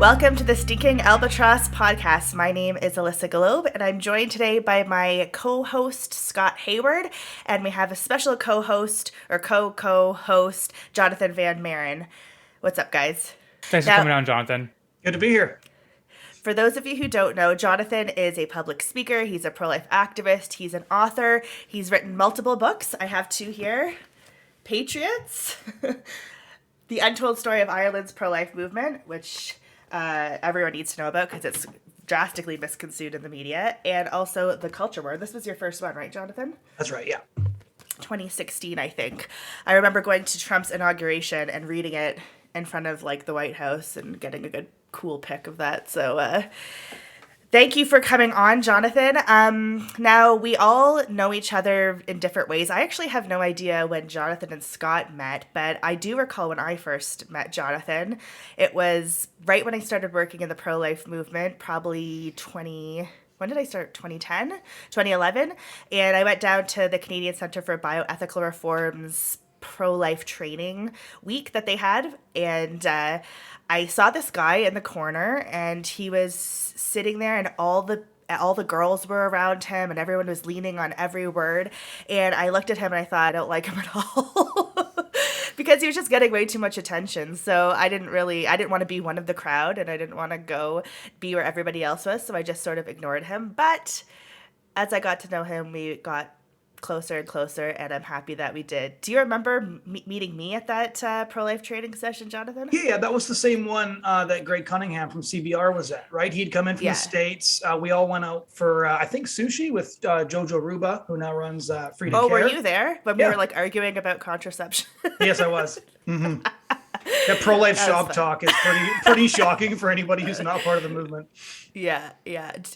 Welcome to the Stinking Albatross podcast. My name is Alissa Golob, and I'm joined today by my co-host, Scott Hayward, and we have a special co-host, or co-co-host, Jonathon Van Maren. What's up, guys? Thanks for coming on, Jonathan. Good to be here. For those of you who don't know, Jonathon is a public speaker. He's a pro-life activist. He's an author. He's written multiple books. I have two here. Patriots, The Untold Story of Ireland's Pro-Life Movement, which everyone needs to know about because it's drastically misconstrued in the media, and also The Culture War. This was your first one, right, Jonathon? That's right, yeah. 2016, I think. I remember going to Trump's inauguration and reading it in front of, like, the White House and getting a good, cool pic of that. So, thank you for coming on, Jonathon. Now, we all know each other in different ways. I actually have no idea when Jonathon and Scott met, but I do recall when I first met Jonathon. It was right when I started working in the pro-life movement, probably when did I start? 2010? 2011? And I went down to the Canadian Centre for Bioethical Reform's pro-life training week that they had, and I saw this guy in the corner, and he was sitting there, and all the girls were around him, and everyone was leaning on every word. And I looked at him, and I thought, I don't like him at all, because he was just getting way too much attention. So I didn't want to be one of the crowd, and I didn't want to go be where everybody else was. So I just sort of ignored him. But as I got to know him, we got closer and closer, and I'm happy that we did. Do you remember meeting me at that pro-life training session, Jonathon? Yeah, that was the same one that Greg Cunningham from CBR was at, right? He'd come in from the States. We all went out for, I think, sushi with Jojo Ruba, who now runs Free to Care. Oh, were you there when we were, like, arguing about contraception? Yes, I was. Mm-hmm. That pro-life shop talk is pretty shocking for anybody who's not part of the movement. Yeah.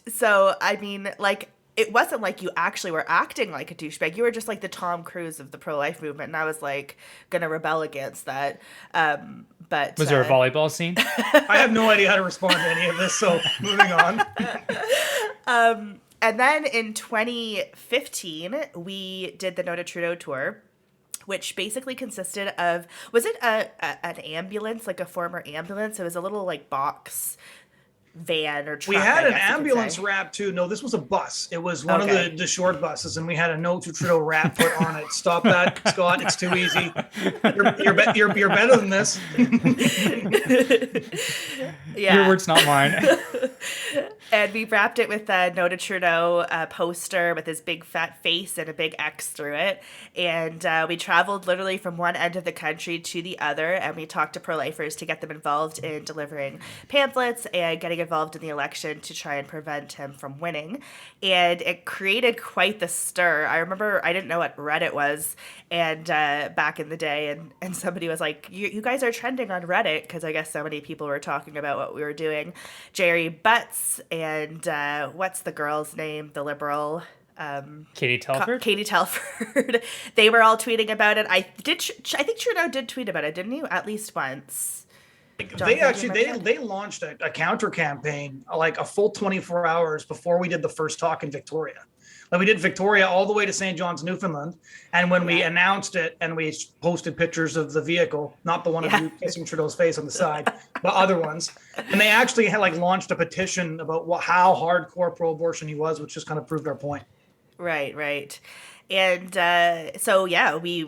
So, I mean, like, it wasn't like you actually were acting like a douchebag. You were just like the Tom Cruise of the pro-life movement, and I was like gonna rebel against that. But was there a volleyball scene? I have no idea how to respond to any of this, so moving on. And then in 2015, we did the No to Trudeau tour, which basically consisted of, was it an ambulance, like a former ambulance? It was a little like box van or truck. We had an ambulance wrap too. No, this was a bus. It was one of the short buses, and we had a No to Trudeau wrap put on it. Stop that, Scott. It's too easy. You're better than this. Yeah. Your words, not mine. And we wrapped it with a No to Trudeau poster with his big fat face and a big X through it. And we traveled literally from one end of the country to the other, and we talked to pro-lifers to get them involved in delivering pamphlets and getting involved in the election to try and prevent him from winning. And it created quite the stir. I remember I didn't know what Reddit was, and back in the day, and somebody was like, you guys are trending on Reddit, because I guess so many people were talking about what we were doing. Jerry Butts and what's the girl's name? The liberal... Katie Telford? Katie Telford. They were all tweeting about it. I think Trudeau did tweet about it, didn't he? At least once. They launched a counter campaign like a full 24 hours before we did the first talk in Victoria. Like, we did Victoria all the way to St. John's, Newfoundland, and when we announced it and we posted pictures of the vehicle, not the one of you kissing Trudeau's face on the side, but other ones, and they actually had like launched a petition about how hardcore pro-abortion he was, which just kind of proved our point. Right. And so, yeah, we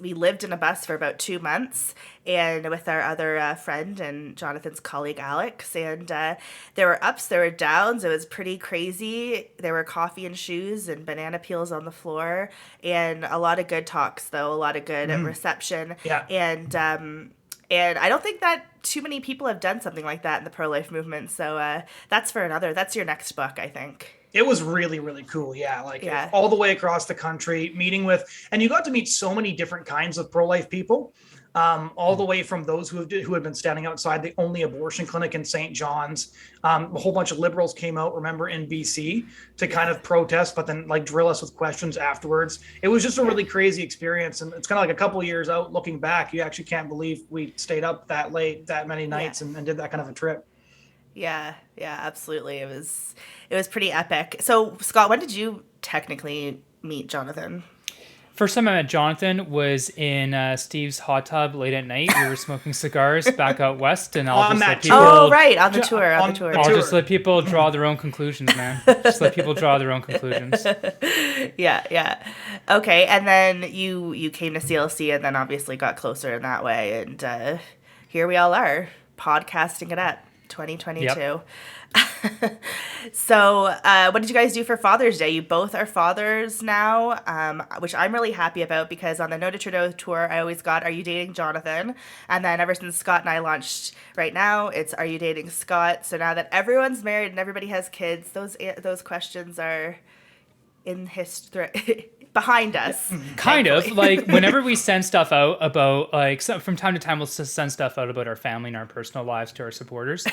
lived in a bus for about 2 months, and with our other friend and Jonathon's colleague, Alex. And there were ups, there were downs. It was pretty crazy. There were coffee and shoes and banana peels on the floor, and a lot of good talks, though, a lot of good reception. Yeah. And I don't think that too many people have done something like that in the pro-life movement. So that's your next book, I think. It was really, really cool. Yeah. All the way across the country, meeting with, and you got to meet so many different kinds of pro-life people, all the way from those who had been standing outside the only abortion clinic in St. John's. A whole bunch of liberals came out, remember, in BC to kind of protest, but then like drill us with questions afterwards. It was just a really crazy experience. And it's kind of like a couple of years out looking back, you actually can't believe we stayed up that late, that many nights and did that kind of a trip. Yeah, absolutely. It was pretty epic. So, Scott, when did you technically meet Jonathon? First time I met Jonathan was in Steve's hot tub late at night. We were smoking cigars back out west, and I'll just let people. Oh, right, on the tour. I'll just let people draw their own conclusions, man. Just let people draw their own conclusions. Yeah. Okay, and then you came to CLC, and then obviously got closer in that way, and here we all are, podcasting it up, 2022. Yep. So, what did you guys do for Father's Day? You both are fathers now, which I'm really happy about, because on the No to Trudeau tour, I always got, "Are you dating Jonathan?" And then ever since Scott and I launched right now, it's, "Are you dating Scott?" So now that everyone's married and everybody has kids, those questions are in history. Behind us. Kind of. Like, whenever we send stuff out about, like, from time to time, we'll send stuff out about our family and our personal lives to our supporters.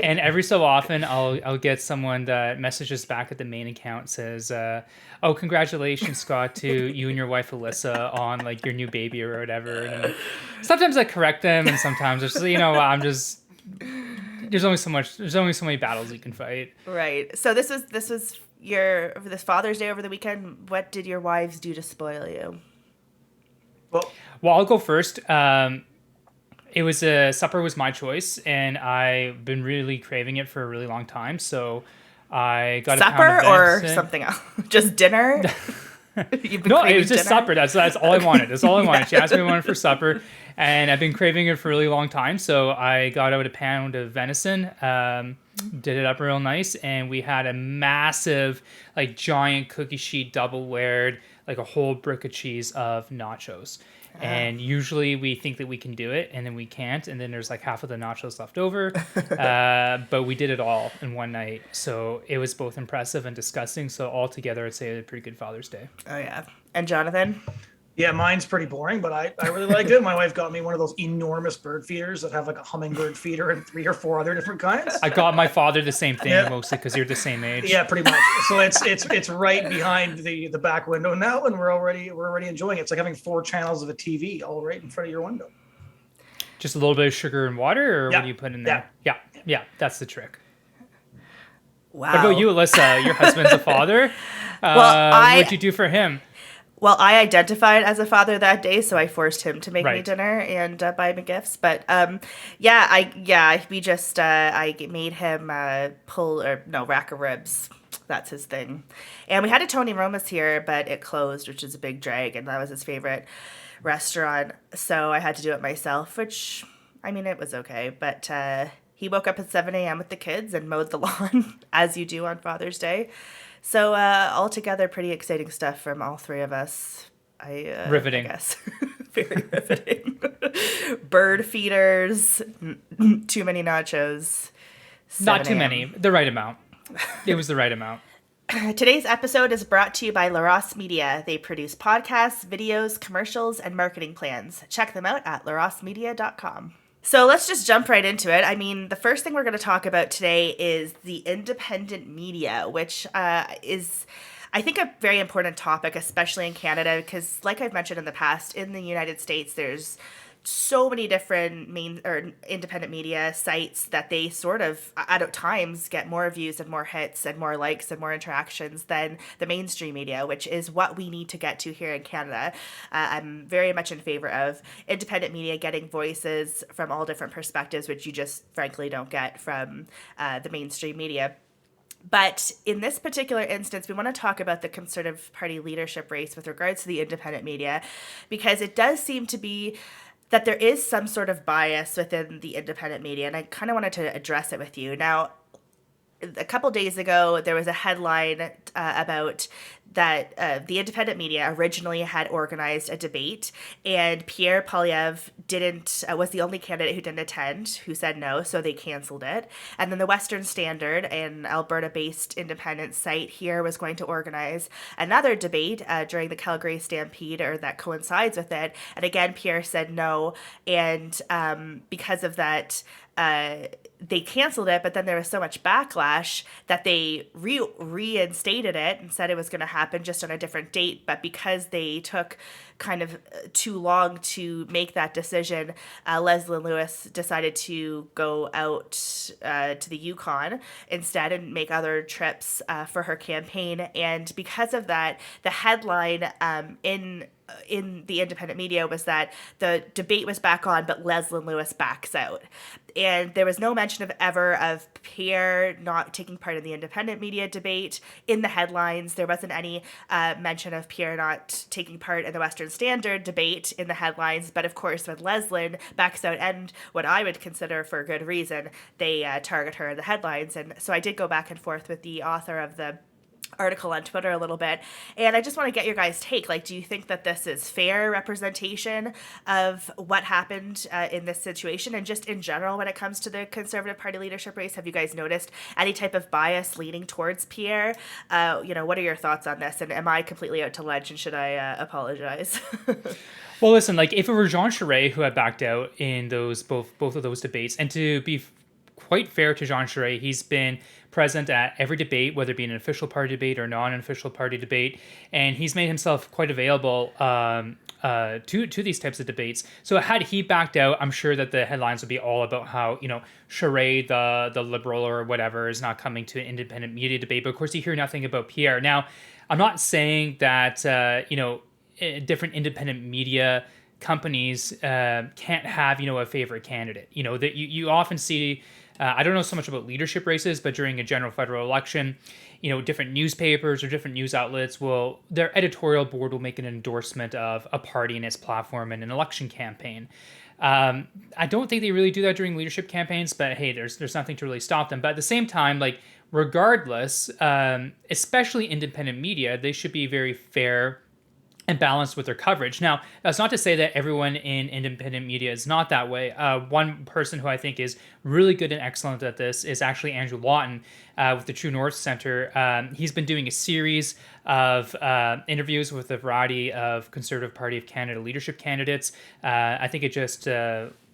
And every so often, I'll get someone that messages back at the main account, says, "Oh, congratulations, Scott, to you and your wife, Alissa, on, like, your new baby," or whatever. And sometimes I correct them, and sometimes it's, I'm just... There's only so many battles you can fight. Right. So this was this Father's Day over the weekend. What did your wives do to spoil you? Well, I'll go first. It was supper was my choice, and I've been really craving it for a really long time. So I got supper a pound of venison. Or something else, just dinner. No, it was just supper. That's all I wanted. That's all I wanted. She asked me what I wanted for supper, and I've been craving it for a really long time. So I got out a pound of venison, did it up real nice, and we had a massive, like, giant cookie sheet double layered, like a whole brick of cheese of nachos. And usually we think that we can do it, and then we can't, and then there's like half of the nachos left over. But we did it all in one night, so it was both impressive and disgusting. So altogether, I'd say a pretty good Father's Day. Oh yeah. And Jonathan? Yeah, mine's pretty boring, but I really liked it. My wife got me one of those enormous bird feeders that have like a hummingbird feeder and 3 or 4 other different kinds. I got my father the same thing, mostly because you're the same age. Yeah, pretty much. So it's right behind the back window now, and we're already enjoying it. It's like having 4 channels of a TV all right in front of your window. Just a little bit of sugar and water, or what do you put in there? Yeah, that's the trick. Wow. What about you, Alissa? Your husband's a father. What'd you do for him? Well, I identified as a father that day, so I forced him to make me dinner and buy me gifts. But I made him rack of ribs. That's his thing. And we had a Tony Roma's here, but it closed, which is a big drag, and that was his favorite restaurant. So I had to do it myself, which, I mean, it was okay. But he woke up at 7 a.m. with the kids and mowed the lawn, as you do on Father's Day. So altogether, pretty exciting stuff from all 3 of us. Riveting. I guess. Very riveting. Bird feeders, too many nachos. Not too many. The right amount. It was the right amount. Today's episode is brought to you by LaRosse Media. They produce podcasts, videos, commercials, and marketing plans. Check them out at larossemedia.com. So let's just jump right into it. I mean, the first thing we're going to talk about today is the independent media, which is, I think, a very important topic, especially in Canada, because like I've mentioned in the past, in the United States, there's so many different independent media sites that they sort of, at times, get more views and more hits and more likes and more interactions than the mainstream media, which is what we need to get to here in Canada. I'm very much in favor of independent media getting voices from all different perspectives, which you just frankly don't get from the mainstream media. But in this particular instance, we want to talk about the Conservative Party leadership race with regards to the independent media, because it does seem to be that there is some sort of bias within the independent media, and I kind of wanted to address it with you. Now, a couple days ago, there was a headline about that the independent media originally had organized a debate, and Pierre Poilievre was the only candidate who didn't attend, who said no, so they canceled it. And then the Western Standard, an Alberta-based independent site here, was going to organize another debate during the Calgary Stampede, or that coincides with it. And again, Pierre said no, and because of that, they canceled it, but then there was so much backlash that they reinstated it and said it was going to happen just on a different date. But because they took kind of too long to make that decision, Leslie Lewis decided to go out to the Yukon instead and make other trips for her campaign. And because of that, the headline in the independent media was that the debate was back on, but Leslie Lewis backs out. And there was no mention of Pierre not taking part in the independent media debate in the headlines. There wasn't any mention of Pierre not taking part in the Western Standard debate in the headlines. But of course, when Leslyn backs out, and what I would consider for good reason, they target her in the headlines. And so I did go back and forth with the author of the article on Twitter a little bit, and I just want to get your guys' take. Like, do you think that this is fair representation of what happened in this situation? And just in general, when it comes to the Conservative Party leadership race, have you guys noticed any type of bias leaning towards Pierre? What are your thoughts on this? And am I completely out to lunch, and should I apologize? Well, listen, like if it were Jean Charest who had backed out in those both of those debates, and to be quite fair to Jean Charest, he's been present at every debate, whether it be an official party debate or non-official party debate, and he's made himself quite available to these types of debates. So had he backed out, I'm sure that the headlines would be all about how, Charest, the liberal or whatever, is not coming to an independent media debate. But of course, you hear nothing about Pierre. Now, I'm not saying that different independent media companies can't have a favorite candidate. That you often see. I don't know so much about leadership races, but during a general federal election, different newspapers or different news outlets their editorial board will make an endorsement of a party and its platform in an election campaign. I don't think they really do that during leadership campaigns, but hey, there's nothing to really stop them. But at the same time, like regardless, especially independent media, they should be very fair and balanced with their coverage. Now, that's not to say that everyone in independent media is not that way. One person who I think is really good and excellent at this is actually Andrew Lawton with the True North Center. He's been doing a series of interviews with a variety of Conservative Party of Canada leadership candidates. I think it just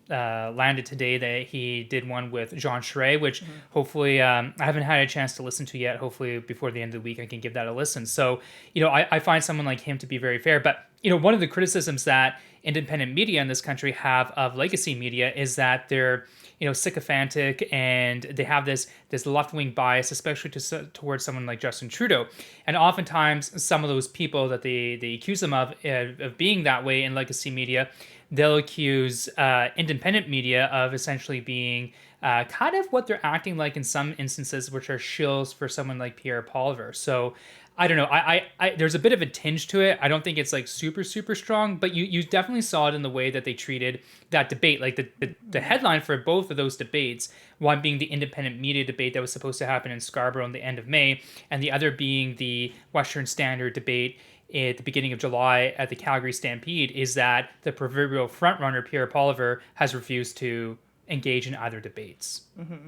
landed today that he did one with Jean Charest, which hopefully I haven't had a chance to listen to yet. Hopefully before the end of the week I can give that a listen. So, I find someone like him to be very fair. But, one of the criticisms that independent media in this country have of legacy media is that they're, sycophantic, and they have this left-wing bias, especially towards someone like Justin Trudeau. And oftentimes some of those people that they accuse them of being that way in legacy media, they'll accuse independent media of essentially being kind of what they're acting like in some instances, which are shills for someone like Pierre Poilievre. So I don't know. I there's a bit of a tinge to it. I don't think it's like super, super strong, but you definitely saw it in the way that they treated that debate. Like the headline for both of those debates, one being the independent media debate that was supposed to happen in Scarborough in the end of May, and the other being the Western Standard debate at the beginning of July at the Calgary Stampede, is that the proverbial frontrunner Pierre Poilievre has refused to engage in either debates. Mm-hmm.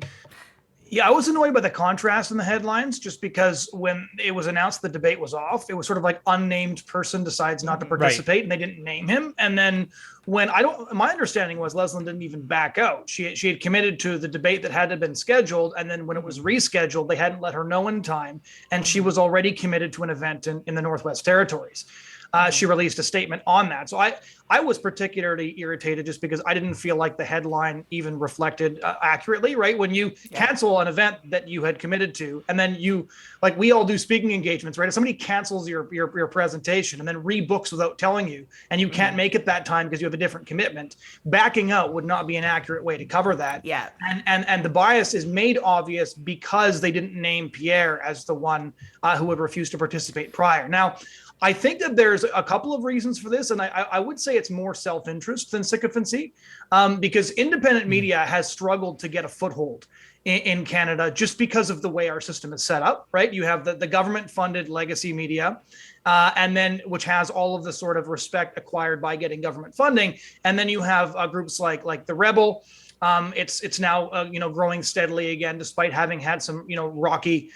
Yeah, I was annoyed by the contrast in the headlines, just because when it was announced the debate was off, it was sort of like unnamed person decides not to participate, right, and they didn't name him. And then my understanding was Leslyn didn't even back out. She had committed to the debate that had been scheduled, and then when it was rescheduled, they hadn't let her know in time, and she was already committed to an event in the Northwest Territories. She released a statement on that. So I was particularly irritated just because I didn't feel like the headline even reflected accurately, right? When you cancel an event that you had committed to, and then you, like we all do speaking engagements, right? If somebody cancels your presentation and then rebooks without telling you, and you can't make it that time because you have a different commitment, backing out would not be an accurate way to cover that. Yeah. And the bias is made obvious because they didn't name Pierre as the one who would refuse to participate prior. Now, I think that there's a couple of reasons for this, and I would say it's more self-interest than sycophancy, because independent media has struggled to get a foothold in Canada just because of the way our system is set up, right? You have the government-funded legacy media, and then which has all of the sort of respect acquired by getting government funding, and then you have groups like the Rebel, It's now growing steadily again, despite having had some rocky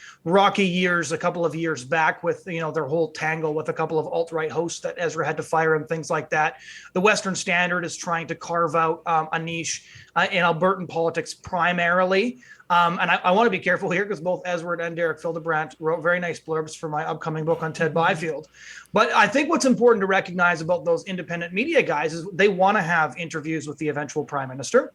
years a couple of years back with their whole tangle with a couple of alt-right hosts that Ezra had to fire and things like that. The Western Standard is trying to carve out a niche in Albertan politics primarily. And I want to be careful here because both Ezra and Derek Fildebrandt wrote very nice blurbs for my upcoming book on Ted Byfield. But I think what's important to recognize about those independent media guys is they want to have interviews with the eventual prime minister.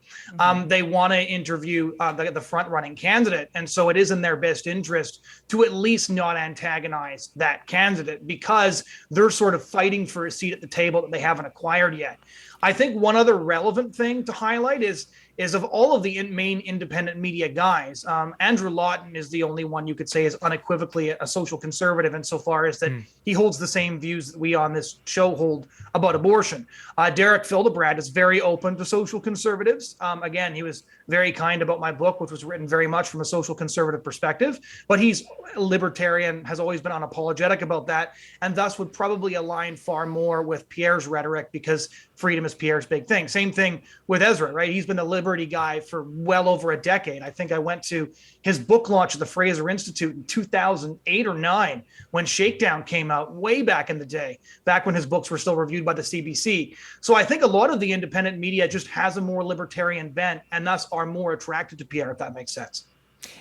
They want to interview the front-running candidate. And so it is in their best interest to at least not antagonize that candidate because they're sort of fighting for a seat at the table that they haven't acquired yet. I think one other relevant thing to highlight is of all of the main independent media guys, Andrew Lawton is the only one you could say is unequivocally a social conservative insofar as that he holds the same views that we on this show hold about abortion. Derek Fildebrandt is very open to social conservatives. Again, he was very kind about my book, which was written very much from a social conservative perspective, but he's libertarian, has always been unapologetic about that, and thus would probably align far more with Pierre's rhetoric because freedom is Pierre's big thing. Same thing with Ezra, right? He's been a liberty guy for well over a decade. I think I went to his book launch at the Fraser Institute in 2008 or 9 when Shakedown came out way back in the day, back when his books were still reviewed by the CBC. So I think a lot of the independent media just has a more libertarian bent and thus are more attracted to Pierre, if that makes sense.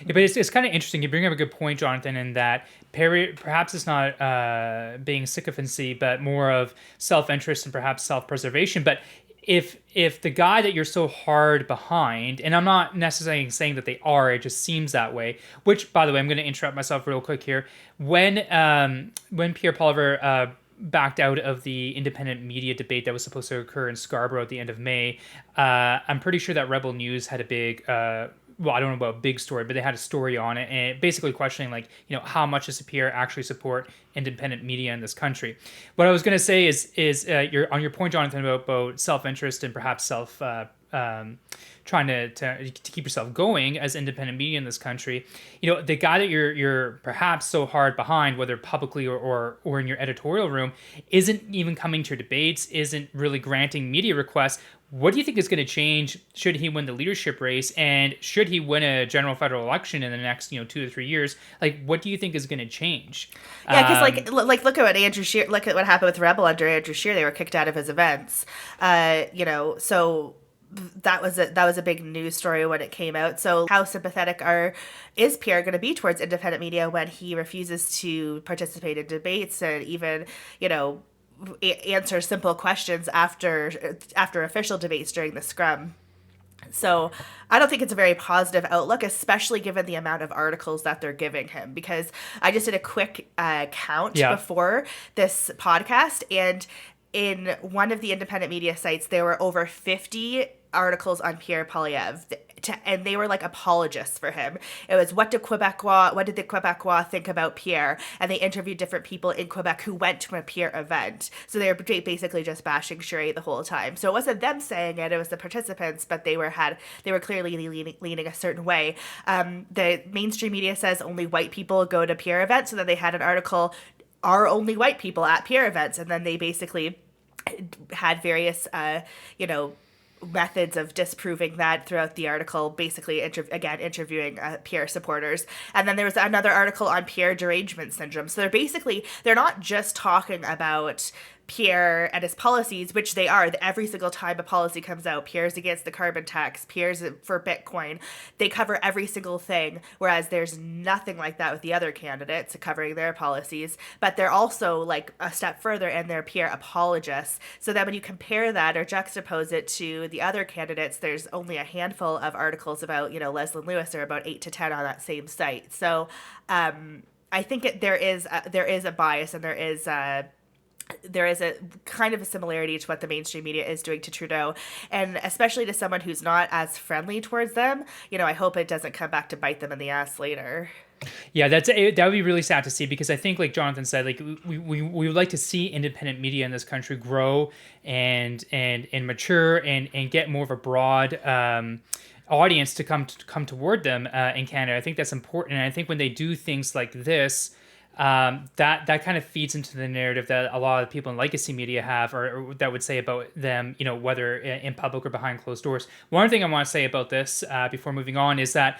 Yeah, but it's kind of interesting. You bring up a good point, Jonathan, in that perhaps it's not being sycophancy, but more of self-interest and perhaps self-preservation. But if the guy that you're so hard behind, and I'm not necessarily saying that they are, it just seems that way, which, by the way, I'm going to interrupt myself real quick here. When Pierre Poilievre backed out of the independent media debate that was supposed to occur in Scarborough at the end of May, I'm pretty sure that Rebel News had a big... well, I don't know about a big story, but they had a story on it, and basically questioning, like, how much does Pierre actually support independent media in this country? What I was going to say is on your point, Jonathan, about self-interest and perhaps trying to keep yourself going as independent media in this country. The guy that you're perhaps so hard behind, whether publicly or in your editorial room, isn't even coming to your debates, isn't really granting media requests. What do you think is going to change should he win the leadership race, and should he win a general federal election in the next 2 to 3 years? Like, what do you think is going to change? Yeah, because like look at what Andrew Scheer, look at what happened with Rebel under Andrew Scheer. They were kicked out of his events. So that was a big news story when it came out. So how sympathetic is Pierre going to be towards independent media when he refuses to participate in debates and even answer simple questions after official debates during the scrum? So I don't think it's a very positive outlook, especially given the amount of articles that they're giving him, because I just did a quick count before this podcast, and in one of the independent media sites, there were over 50 articles on Pierre Poilievre, and they were like apologists for him. It was what did the Quebecois think about Pierre, and they interviewed different people in Quebec who went to a Pierre event. So they were basically just bashing Charest the whole time. So it wasn't them saying it; it was the participants, but they were clearly leaning a certain way. The mainstream media says only white people go to Pierre events, so then they had an article, "Are only white people at Pierre events?" And then they basically had various methods of disproving that throughout the article, basically interviewing Pierre supporters. And then there was another article on Pierre derangement syndrome. So they're not just talking about Pierre and his policies, which they are. Every single time a policy comes out, Pierre's against the carbon tax, Pierre's for Bitcoin. They cover every single thing, whereas there's nothing like that with the other candidates covering their policies. But they're also like a step further, and they're Pierre apologists. So that when you compare that or juxtapose it to the other candidates, there's only a handful of articles about, Leslyn Lewis, or about 8 to 10 on that same site. So I think there is a bias, and there is a kind of a similarity to what the mainstream media is doing to Trudeau, and especially to someone who's not as friendly towards them. I hope it doesn't come back to bite them in the ass later. Yeah, that would be really sad to see, because I think, like Jonathan said, like we would like to see independent media in this country grow and mature and get more of a broad audience to come toward them in Canada. I think that's important, and I think when they do things like this, that kind of feeds into the narrative that a lot of people in legacy media have, or that would say about them, whether in public or behind closed doors. One thing I want to say about this before moving on is that,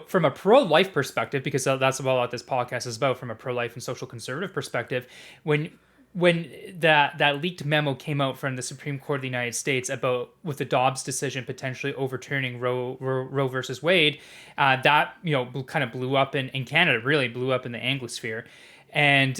from a pro-life perspective, because that's what this podcast is about, from a pro-life and social conservative perspective, when that leaked memo came out from the Supreme Court of the United States about with the Dobbs decision potentially overturning Roe versus Wade, that kind of blew up in Canada, really blew up in the Anglosphere, and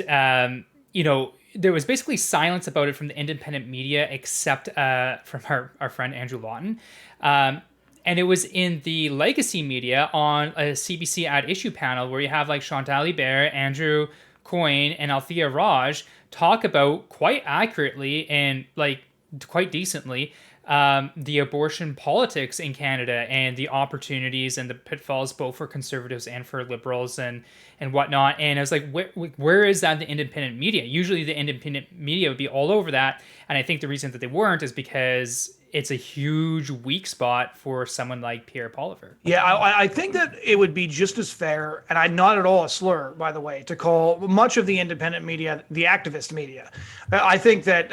there was basically silence about it from the independent media, except from our friend Andrew Lawton. And it was in the legacy media on a CBC At Issue panel where you have like Chantal Hébert, Andrew Coyne, and Althea Raj talk about quite accurately and like quite decently the abortion politics in Canada and the opportunities and the pitfalls both for conservatives and for liberals and whatnot. And I was like, where is that in the independent media? Usually the independent media would be all over that. And I think the reason that they weren't is because it's a huge weak spot for someone like Pierre Poilievre. Yeah, I think that it would be just as fair, and I'm not at all a slur, by the way, to call much of the independent media the activist media. I think that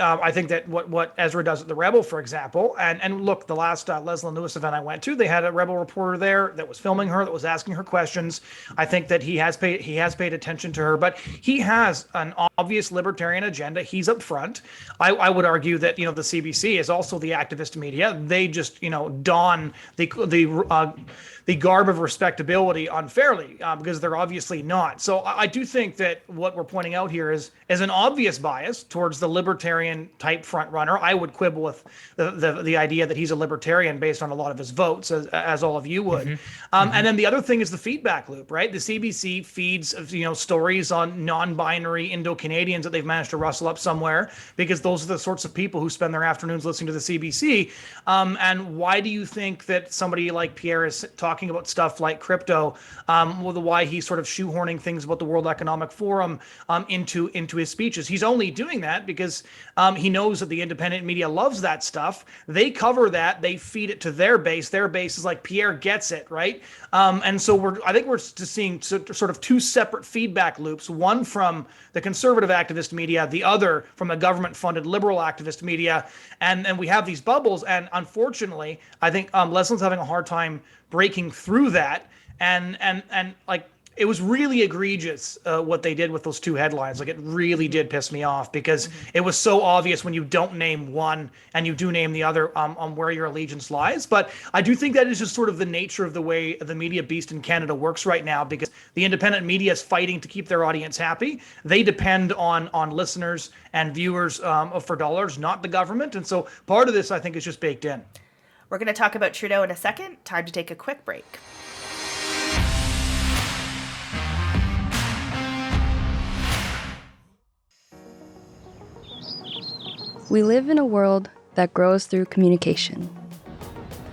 what Ezra does at the Rebel, for example, and look, the last Leslie Lewis event I went to, they had a Rebel reporter there that was filming her, that was asking her questions. I think that he has paid attention to her, but he has an obvious libertarian agenda. He's up front. I would argue that the CBC is also the activist media. They just don the garb of respectability unfairly because they're obviously not. So I do think that what we're pointing out here is an obvious bias towards the libertarian type front runner. I would quibble with the idea that he's a libertarian based on a lot of his votes, as all of you would. Mm-hmm. And then the other thing is the feedback loop, right? The CBC feeds stories on non-binary Indo-Canadians that they've managed to rustle up somewhere because those are the sorts of people who spend their afternoons listening to the CBC. And why do you think that somebody like Pierre is talking about stuff like crypto? Why he's sort of shoehorning things about the World Economic Forum into his speeches? He's only doing that because he knows that the independent media loves that stuff. They cover that. They feed it to their base. Their base is like, Pierre gets it, right? And so I think we're just seeing sort of two separate feedback loops, one from the conservative activist media, the other from the government-funded liberal activist media. And we have these bubbles. And unfortunately, I think Leslie's having a hard time breaking through that. And like, it was really egregious what they did with those two headlines. Like, it really did piss me off because it was so obvious when you don't name one and you do name the other on where your allegiance lies. But I do think that is just sort of the nature of the way the media beast in Canada works right now, because the independent media is fighting to keep their audience happy. They depend on listeners and viewers for dollars, not the government. And so part of this, I think, is just baked in. We're going to talk about Trudeau in a second. Time to take a quick break. We live in a world that grows through communication.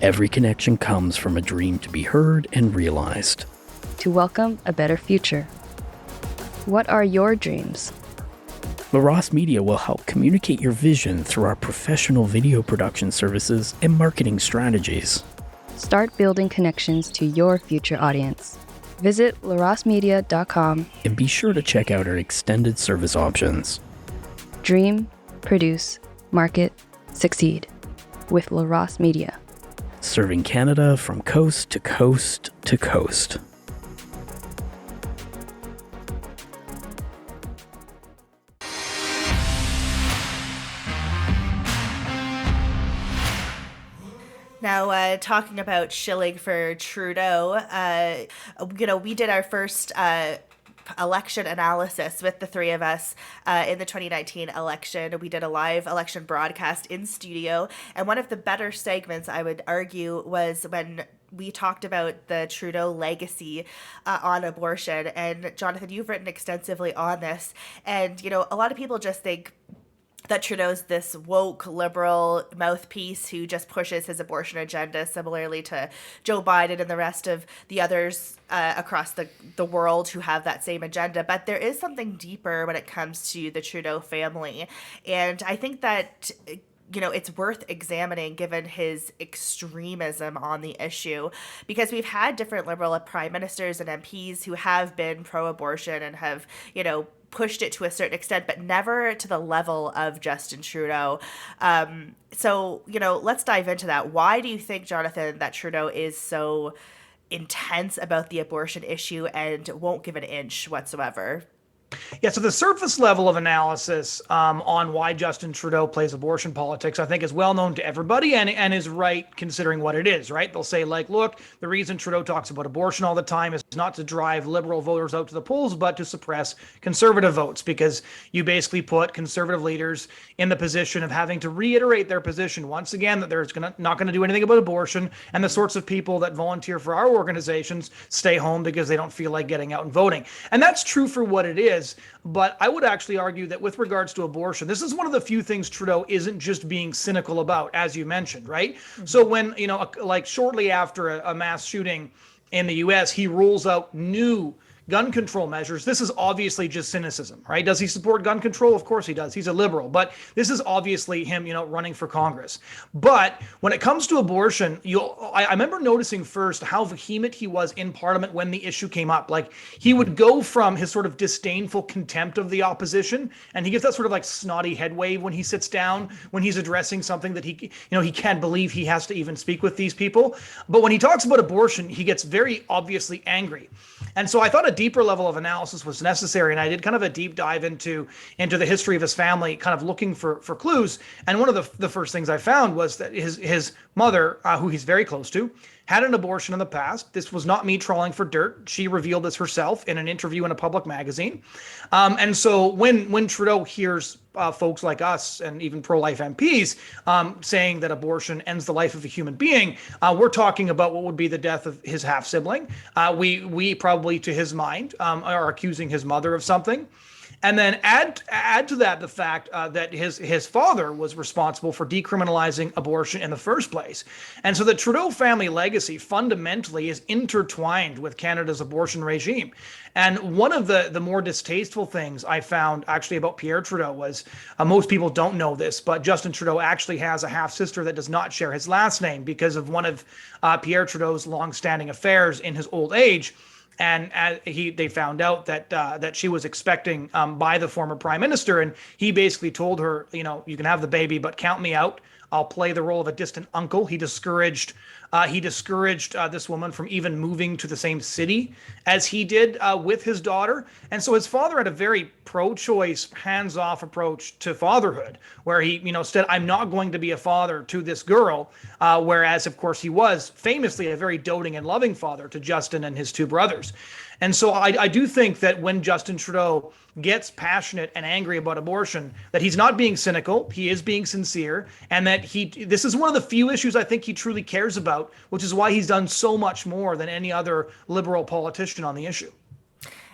Every connection comes from a dream to be heard and realized. To welcome a better future. What are your dreams? LaRosse Media will help communicate your vision through our professional video production services and marketing strategies. Start building connections to your future audience. Visit larossemedia.com and be sure to check out our extended service options. Dream, produce, market, succeed with LaRosse Media. Serving Canada from coast to coast to coast. Now, talking about shilling for Trudeau, we did our first election analysis with the three of us in the 2019 election. We did a live election broadcast in studio, and one of the better segments, I would argue, was when we talked about the Trudeau legacy on abortion. And Jonathon, you've written extensively on this, and a lot of people just think that Trudeau's this woke liberal mouthpiece who just pushes his abortion agenda, similarly to Joe Biden and the rest of the others across the world who have that same agenda. But there is something deeper when it comes to the Trudeau family. And I think that it's worth examining given his extremism on the issue, because we've had different Liberal prime ministers and MPs who have been pro-abortion and have, pushed it to a certain extent, but never to the level of Justin Trudeau. So, let's dive into that. Why do you think, Jonathon, that Trudeau is so intense about the abortion issue and won't give an inch whatsoever? Yeah, so the surface level of analysis on why Justin Trudeau plays abortion politics, I think, is well known to everybody and is right considering what it is, right? They'll say, like, look, the reason Trudeau talks about abortion all the time is not to drive Liberal voters out to the polls, but to suppress Conservative votes, because you basically put Conservative leaders in the position of having to reiterate their position once again that they're not going to do anything about abortion, and the sorts of people that volunteer for our organizations stay home because they don't feel like getting out and voting. And that's true for what it is. But I would actually argue that with regards to abortion, this is one of the few things Trudeau isn't just being cynical about, as you mentioned, right? Mm-hmm. So when, like shortly after a mass shooting in the US, he rolls out new gun control measures. This is obviously just cynicism, right? Does he support gun control? Of course he does. He's a Liberal, but this is obviously him, running for Congress. But when it comes to abortion, I remember noticing first how vehement he was in Parliament when the issue came up. Like, he would go from his sort of disdainful contempt of the opposition, and he gives that sort of like snotty head wave when he sits down, when he's addressing something that he can't believe he has to even speak with these people. But when he talks about abortion, he gets very obviously angry. And so I thought a deeper level of analysis was necessary, and I did kind of a deep dive into the history of his family, kind of looking for clues. And one of the first things I found was that his mother, who he's very close to, had an abortion in the past. This was not me trawling for dirt. She revealed this herself in an interview in a public magazine. And so when Trudeau hears folks like us and even pro-life MPs saying that abortion ends the life of a human being, we're talking about what would be the death of his half-sibling. We probably, to his mind, are accusing his mother of something. And then add to that the fact that his father was responsible for decriminalizing abortion in the first place. And so the Trudeau family legacy fundamentally is intertwined with Canada's abortion regime. And one of the more distasteful things I found actually about Pierre Trudeau was, most people don't know this, but Justin Trudeau actually has a half-sister that does not share his last name because of one of Pierre Trudeau's long-standing affairs in his old age. And they found out that she was expecting by the former prime minister, and he basically told her, you can have the baby, but count me out. I'll play the role of a distant uncle. He discouraged this woman from even moving to the same city as he did with his daughter. And so his father had a very pro-choice, hands-off approach to fatherhood, where he, said, I'm not going to be a father to this girl, whereas, of course, he was famously a very doting and loving father to Justin and his two brothers. And so I do think that when Justin Trudeau gets passionate and angry about abortion, that he's not being cynical, he is being sincere, and that this is one of the few issues I think he truly cares about, which is why he's done so much more than any other Liberal politician on the issue.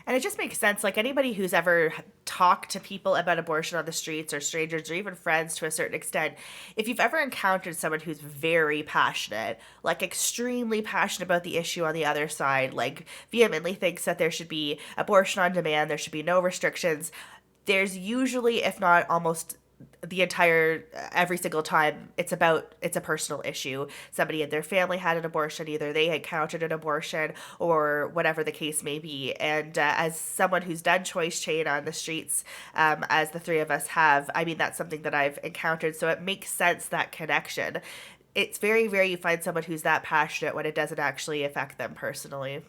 And it just makes sense. Like, anybody who's ever talked to people about abortion on the streets, or strangers, or even friends to a certain extent, if you've ever encountered someone who's very passionate, like extremely passionate about the issue on the other side, like vehemently thinks that there should be abortion on demand, there should be no restrictions, there's usually, if not almost every single time, it's a personal issue. Somebody in their family had an abortion, either they encountered an abortion or whatever the case may be. And as someone who's done choice chain on the streets, as the three of us have, I mean, that's something that I've encountered. So it makes sense, that connection. It's very rare you find someone who's that passionate when it doesn't actually affect them personally.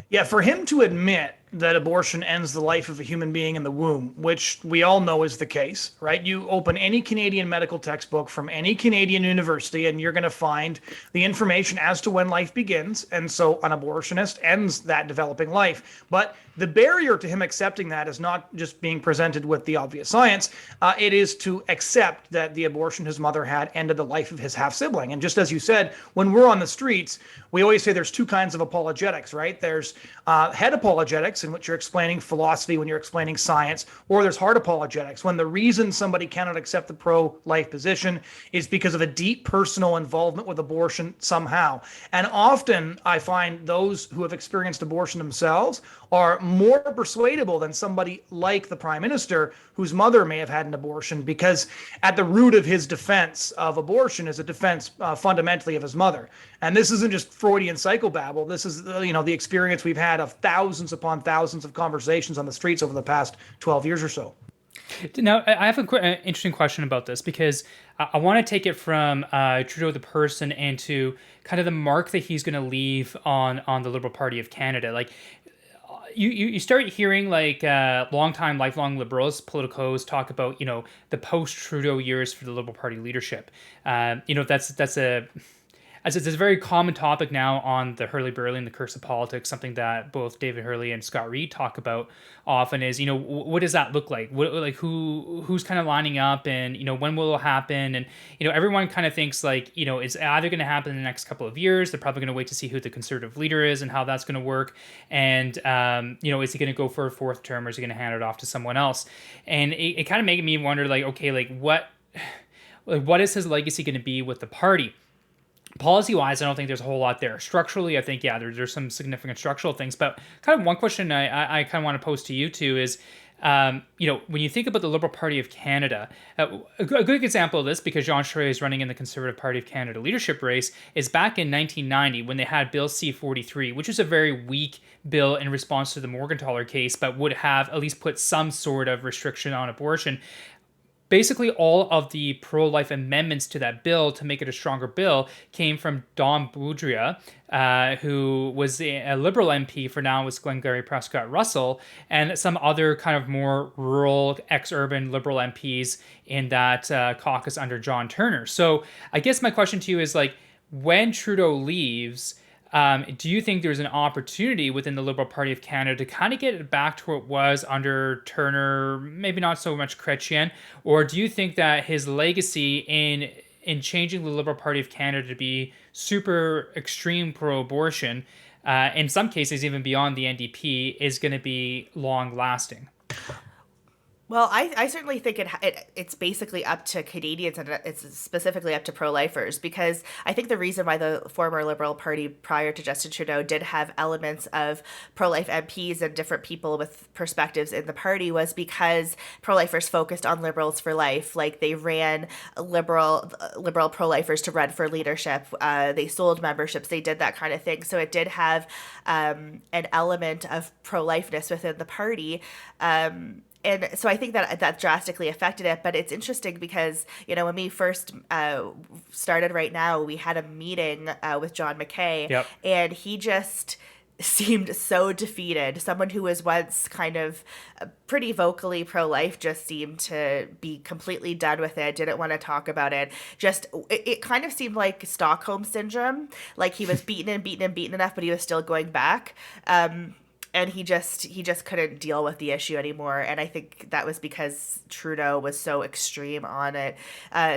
Yeah, for him to admit that abortion ends the life of a human being in the womb, which we all know is the case, right? You open any Canadian medical textbook from any Canadian university, and you're going to find the information as to when life begins. And so an abortionist ends that developing life. But the barrier to him accepting that is not just being presented with the obvious science. It is to accept that the abortion his mother had ended the life of his half-sibling. And just as you said, when we're on the streets, we always say there's two kinds of apologetics, right? There's head apologetics, in which you're explaining philosophy, when you're explaining science, or there's heart apologetics, when the reason somebody cannot accept the pro-life position is because of a deep personal involvement with abortion somehow. And often I find those who have experienced abortion themselves are more persuadable than somebody like the prime minister whose mother may have had an abortion, because at the root of his defense of abortion is a defense fundamentally of his mother. And this isn't just Freudian psychobabble. This is, the experience we've had of thousands upon thousands of conversations on the streets over the past 12 years or so. Now, I have an interesting question about this, because I want to take it from Trudeau the person into kind of the mark that he's going to leave on the Liberal Party of Canada. Like, you start hearing like lifelong Liberals, politicos talk about, the post-Trudeau years for the Liberal Party leadership. It's a very common topic now on the Hurley-Burley and the Curse of Politics, something that both David Hurley and Scott Reed talk about often is, what does that look like? Who's kind of lining up, and, when will it happen? And, everyone kind of thinks like, it's either going to happen in the next couple of years. They're probably going to wait to see who the Conservative leader is and how that's going to work. And, is he going to go for a fourth term, or is he going to hand it off to someone else? And it kind of made me wonder, like, okay, what is his legacy going to be with the party? Policy-wise, I don't think there's a whole lot there. Structurally, I think, there's some significant structural things. But kind of one question I kind of want to pose to you two is, when you think about the Liberal Party of Canada, a good example of this, because Jean Charest is running in the Conservative Party of Canada leadership race, is back in 1990 when they had Bill C-43, which was a very weak bill in response to the Morgentaler case, but would have at least put some sort of restriction on abortion. Basically, all of the pro-life amendments to that bill to make it a stronger bill came from Don Boudria, who was a Liberal MP for now was Glengarry Prescott Russell, and some other kind of more rural, ex-urban Liberal MPs in that caucus under John Turner. So I guess my question to you is, like, when Trudeau leaves, do you think there's an opportunity within the Liberal Party of Canada to kind of get it back to where it was under Turner, maybe not so much Chrétien, or do you think that his legacy in changing the Liberal Party of Canada to be super extreme pro-abortion, in some cases even beyond the NDP, is going to be long-lasting? Well, I certainly think it's basically up to Canadians, and it's specifically up to pro-lifers, because I think the reason why the former Liberal Party prior to Justin Trudeau did have elements of pro-life MPs and different people with perspectives in the party was because pro-lifers focused on Liberals for life. Like, they ran liberal pro-lifers to run for leadership. They sold memberships. They did that kind of thing. So it did have an element of pro-lifeness within the party. And so I think that drastically affected it. But it's interesting because, when we first started Right Now, we had a meeting with John McKay. Yep. And he just seemed so defeated. Someone who was once kind of pretty vocally pro-life just seemed to be completely done with it, didn't want to talk about it. It kind of seemed like Stockholm Syndrome. Like, he was beaten enough, but he was still going back. And he just couldn't deal with the issue anymore. And I think that was because Trudeau was so extreme on it.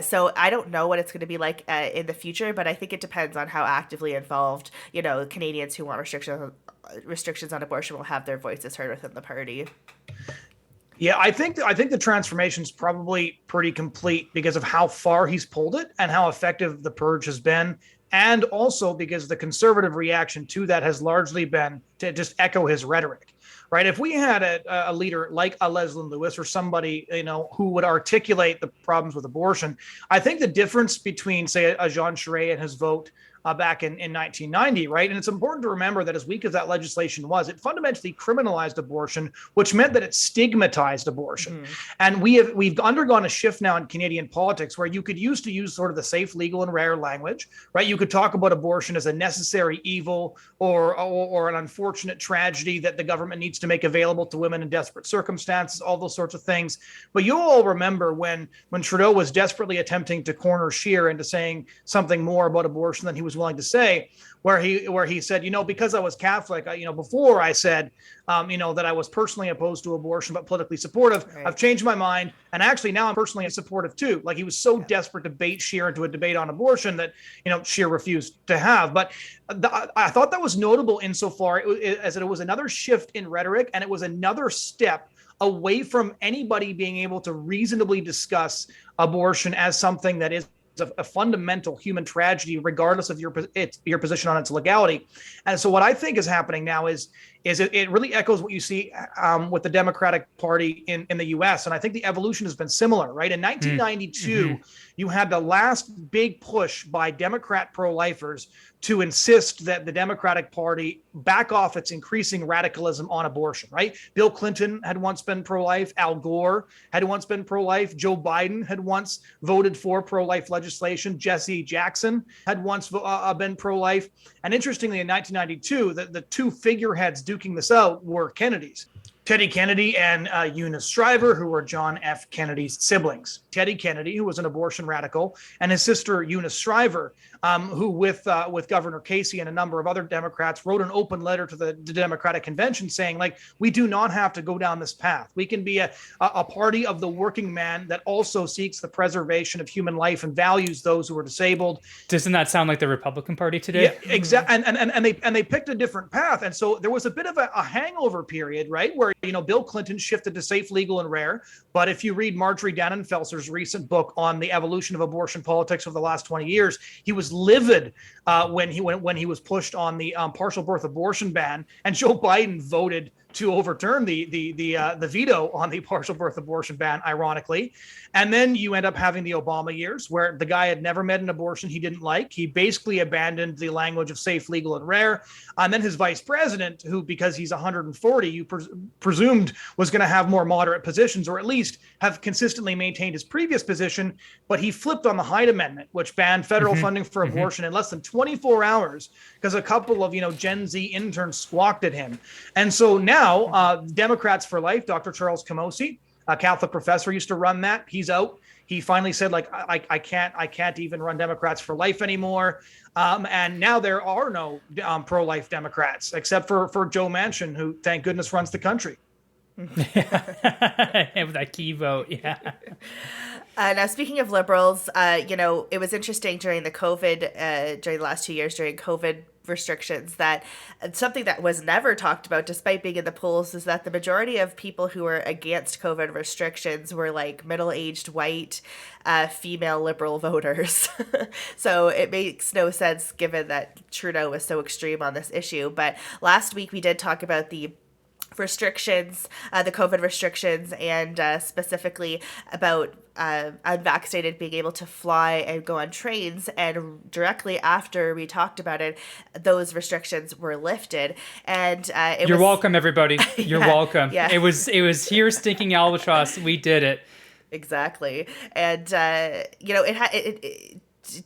So I don't know what it's going to be like in the future, but I think it depends on how actively involved, Canadians who want restrictions on abortion will have their voices heard within the party. Yeah, I think the transformation is probably pretty complete because of how far he's pulled it and how effective the purge has been. And also because the Conservative reaction to that has largely been to just echo his rhetoric, right? If we had a leader like a Leslyn Lewis or somebody, who would articulate the problems with abortion, I think the difference between, say, a Jean Charest and his vote back in 1990, right? And it's important to remember that as weak as that legislation was, it fundamentally criminalized abortion, which meant that it stigmatized abortion. Mm-hmm. And we've undergone a shift now in Canadian politics where you could used to use sort of the safe, legal, and rare language, right? You could talk about abortion as a necessary evil or an unfortunate tragedy that the government needs to make available to women in desperate circumstances, all those sorts of things. But you'll all remember when Trudeau was desperately attempting to corner Scheer into saying something more about abortion than he was willing to say, where he said, because I was Catholic, before I said, that I was personally opposed to abortion but politically supportive. Right. I've changed my mind, and actually now I'm personally supportive too. Like, he was so desperate to bait Scheer into a debate on abortion that Scheer refused to have. But I thought that was notable insofar as it was another shift in rhetoric, and it was another step away from anybody being able to reasonably discuss abortion as something that is a fundamental human tragedy, regardless of your position on its legality. And so what I think is happening now is is it really echoes what you see with the Democratic Party in the U.S. And I think the evolution has been similar, right? In 1992, you had the last big push by Democrat pro-lifers to insist that the Democratic Party back off its increasing radicalism on abortion, right? Bill Clinton had once been pro-life. Al Gore had once been pro-life. Joe Biden had once voted for pro-life legislation. Jesse Jackson had once been pro-life. And interestingly, in 1992, the two figureheads duking this out were Kennedys. Teddy Kennedy and Eunice Shriver, who were John F. Kennedy's siblings. Teddy Kennedy, who was an abortion radical, and his sister Eunice Shriver, who with Governor Casey and a number of other Democrats wrote an open letter to the Democratic Convention saying, like, we do not have to go down this path. We can be a party of the working man that also seeks the preservation of human life and values those who are disabled. Doesn't that sound like the Republican Party today? Yeah, exactly. And they picked a different path. And so there was a bit of a hangover period, right, where Bill Clinton shifted to safe, legal, and rare. But if you read Marjorie Dannenfelser's recent book on the evolution of abortion politics over the last 20 years, he was livid when he was pushed on the partial birth abortion ban, and Joe Biden voted to overturn the veto on the partial birth abortion ban, ironically. And then you end up having the Obama years where the guy had never met an abortion he didn't like. He basically abandoned the language of safe, legal, and rare. And then his vice president, who, because he's 140, you presumed was going to have more moderate positions, or at least have consistently maintained his previous position. But he flipped on the Hyde Amendment, which banned federal funding for abortion in less than 24 hours because a couple of, Gen Z interns squawked at him. And so now Democrats for Life, Dr. Charles Camosy, a Catholic professor, used to run that. He's out. He finally said, like, I can't even run Democrats for Life anymore. And now there are no pro-life Democrats except for Joe Manchin, who, thank goodness, runs the country. With that key vote, yeah. Now, speaking of liberals, it was interesting during the COVID, during the last 2 years, during COVID restrictions, that something that was never talked about, despite being in the polls, is that the majority of people who were against COVID restrictions were like middle-aged white female liberal voters. So it makes no sense given that Trudeau was so extreme on this issue. But last week we did talk about the restrictions, the COVID restrictions, and specifically about unvaccinated being able to fly and go on trains. And directly after we talked about it, those restrictions were lifted. And you're welcome, everybody. You're welcome. Yeah. It was here, stinking Albatross. We did it. Exactly. And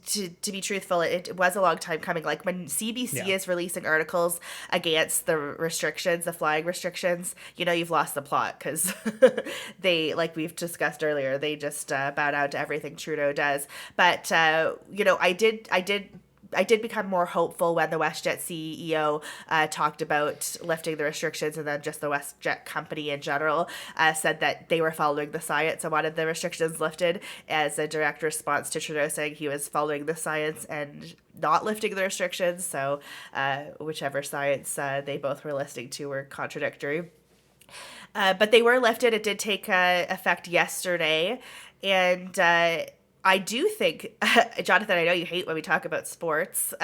to be truthful, it was a long time coming. Like when CBC is releasing articles against the restrictions, the flying restrictions, you've lost the plot, because they, like we've discussed earlier, they just bow down to everything Trudeau does. But I did become more hopeful when the WestJet CEO talked about lifting the restrictions, and then just the WestJet company in general said that they were following the science and wanted the restrictions lifted as a direct response to Trudeau saying he was following the science and not lifting the restrictions. So whichever science they both were listening to were contradictory. But they were lifted. It did take effect yesterday. And I do think, Jonathon, I know you hate when we talk about sports.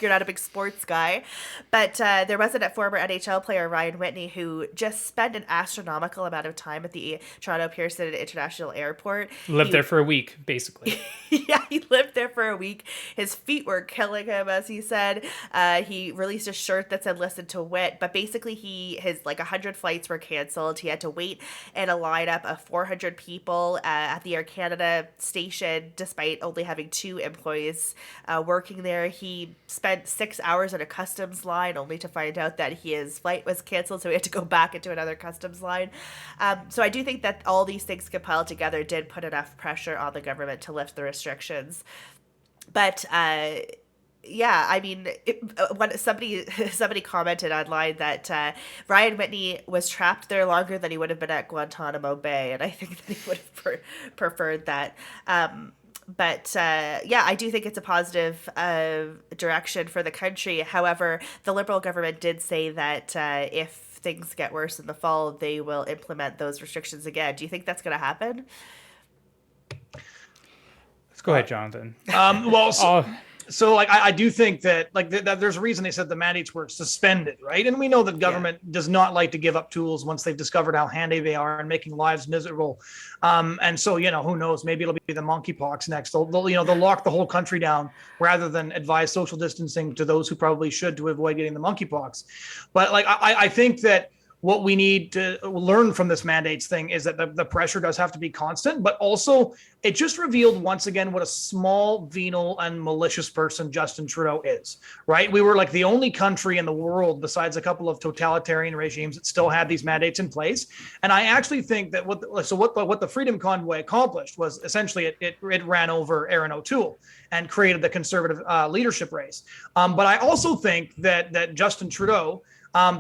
You're not a big sports guy. But there was a former NHL player, Ryan Whitney, who just spent an astronomical amount of time at the Toronto Pearson International Airport. Lived there for a week, basically. Yeah, he lived there for a week. His feet were killing him, as he said. He released a shirt that said, "Listen to Whit." But basically, his 100 flights were canceled. He had to wait in a lineup of 400 people at the Air Canada station, despite only having 2 employees working there. He spent 6 hours in a customs line only to find out that his flight was canceled, so he had to go back into another customs line. So I do think that all these things compiled together did put enough pressure on the government to lift the restrictions. But yeah, I mean, when somebody commented online that Ryan Whitney was trapped there longer than he would have been at Guantanamo Bay, and I think that he would have preferred that. But yeah, I do think it's a positive direction for the country. However, the Liberal government did say that if things get worse in the fall, they will implement those restrictions again. Do you think that's going to happen? Let's go ahead, Jonathan. So like I do think that like that there's a reason they said the mandates were suspended, right? And we know that government does not like to give up tools once they've discovered how handy they are in making lives miserable. And so who knows? Maybe it'll be the monkeypox next. They'll lock the whole country down rather than advise social distancing to those who probably should to avoid getting the monkeypox. But like I think that what we need to learn from this mandates thing is that the pressure does have to be constant, but also it just revealed once again what a small, venal, and malicious person Justin Trudeau is, right? We were like the only country in the world, besides a couple of totalitarian regimes, that still had these mandates in place. And I actually think that what the Freedom Convoy accomplished was essentially it ran over Erin O'Toole and created the conservative leadership race. But I also think that Justin Trudeau,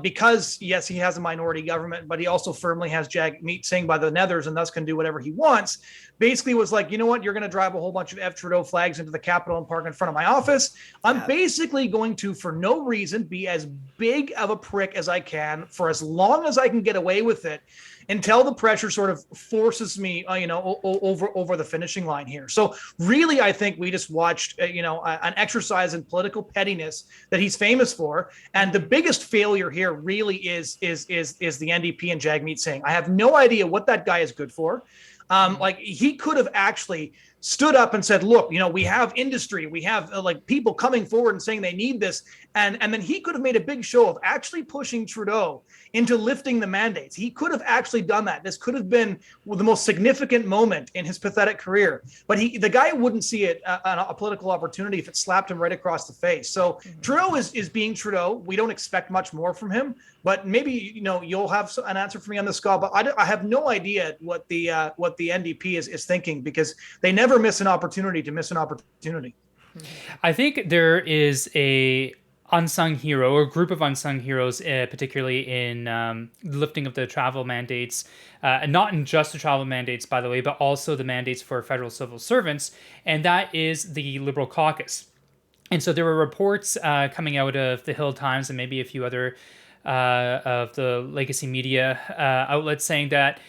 because yes, he has a minority government, but he also firmly has Jagmeet Singh by the nethers and thus can do whatever he wants. Basically was like, you know what, you're going to drive a whole bunch of F. Trudeau flags into the Capitol and park in front of my office. I'm basically going to, for no reason, be as big of a prick as I can for as long as I can get away with it, until the pressure sort of forces me, over the finishing line here. So really, I think we just watched, an exercise in political pettiness that he's famous for. And the biggest failure here really is the NDP and Jagmeet Singh. I have no idea what that guy is good for. Like he could have actually stood up and said, look, we have industry, we have people coming forward and saying they need this. And then he could have made a big show of actually pushing Trudeau into lifting the mandates. He could have actually done that. This could have been the most significant moment in his pathetic career. But the guy wouldn't see it a political opportunity if it slapped him right across the face. So Trudeau is being Trudeau. We don't expect much more from him. But maybe you'll have an answer for me on this, Scott. But I have no idea what the NDP is thinking, because they never miss an opportunity to miss an opportunity. I think there is a unsung hero or group of unsung heroes, particularly in the lifting of the travel mandates, and not in just the travel mandates, by the way, but also the mandates for federal civil servants, and that is the Liberal caucus. And so there were reports coming out of the Hill Times and maybe a few other of the legacy media outlets saying that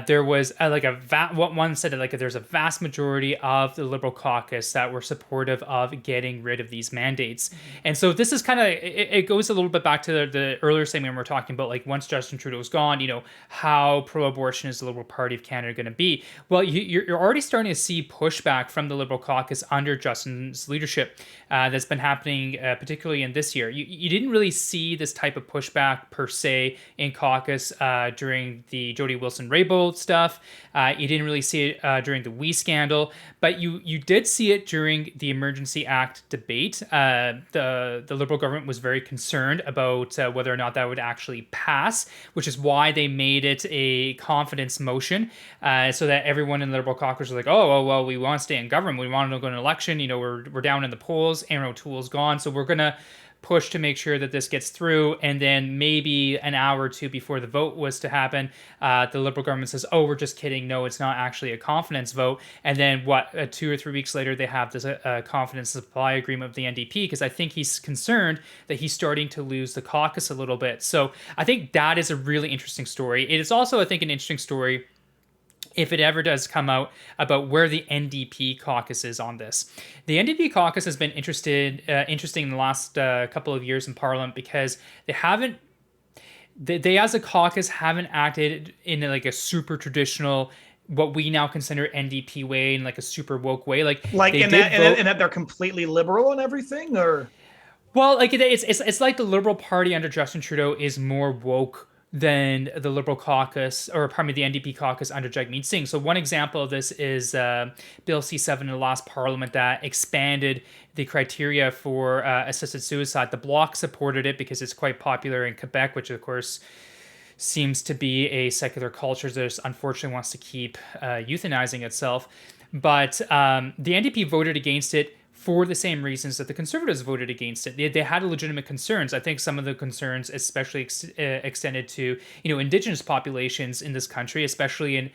there was one said that there's a vast majority of the Liberal caucus that were supportive of getting rid of these mandates. And so this is kind of, it goes a little bit back to the earlier segment we were talking about, like once Justin Trudeau's gone, how pro-abortion is the Liberal Party of Canada going to be? Well, you're already starting to see pushback from the Liberal caucus under Justin's leadership that's been happening, particularly in this year. You didn't really see this type of pushback per se in caucus during the Jody Wilson-Raybould stuff. You didn't really see it during the WE scandal, but you did see it during the Emergency Act debate. The Liberal government was very concerned about whether or not that would actually pass, which is why they made it a confidence motion, so that everyone in the Liberal caucus was like, oh, well, we want to stay in government. We want to go to an election. We're down in the polls. Erin O'Toole's gone, so we're going to push to make sure that this gets through. And then maybe an hour or two before the vote was to happen, the Liberal government says, oh, we're just kidding. No, it's not actually a confidence vote. And then 2 or 3 weeks later, they have this confidence supply agreement with the NDP, because I think he's concerned that he's starting to lose the caucus a little bit. So I think that is a really interesting story. It is also, I think, an interesting story, if it ever does come out, about where the NDP caucus is on this. The NDP caucus has been interesting in the last couple of years in Parliament, because they as a caucus haven't acted in a super traditional, what we now consider NDP way, in a super woke way. In that they're completely liberal and everything, or? Well, it's like the Liberal Party under Justin Trudeau is more woke than the Liberal caucus, the NDP caucus under Jagmeet Singh. So one example of this is Bill C7 in the last Parliament that expanded the criteria for assisted suicide. The Bloc supported it because it's quite popular in Quebec, which of course seems to be a secular culture that unfortunately wants to keep euthanizing itself. But the NDP voted against it for the same reasons that the Conservatives voted against it. They had legitimate concerns. I think some of the concerns especially extended to Indigenous populations in this country, especially in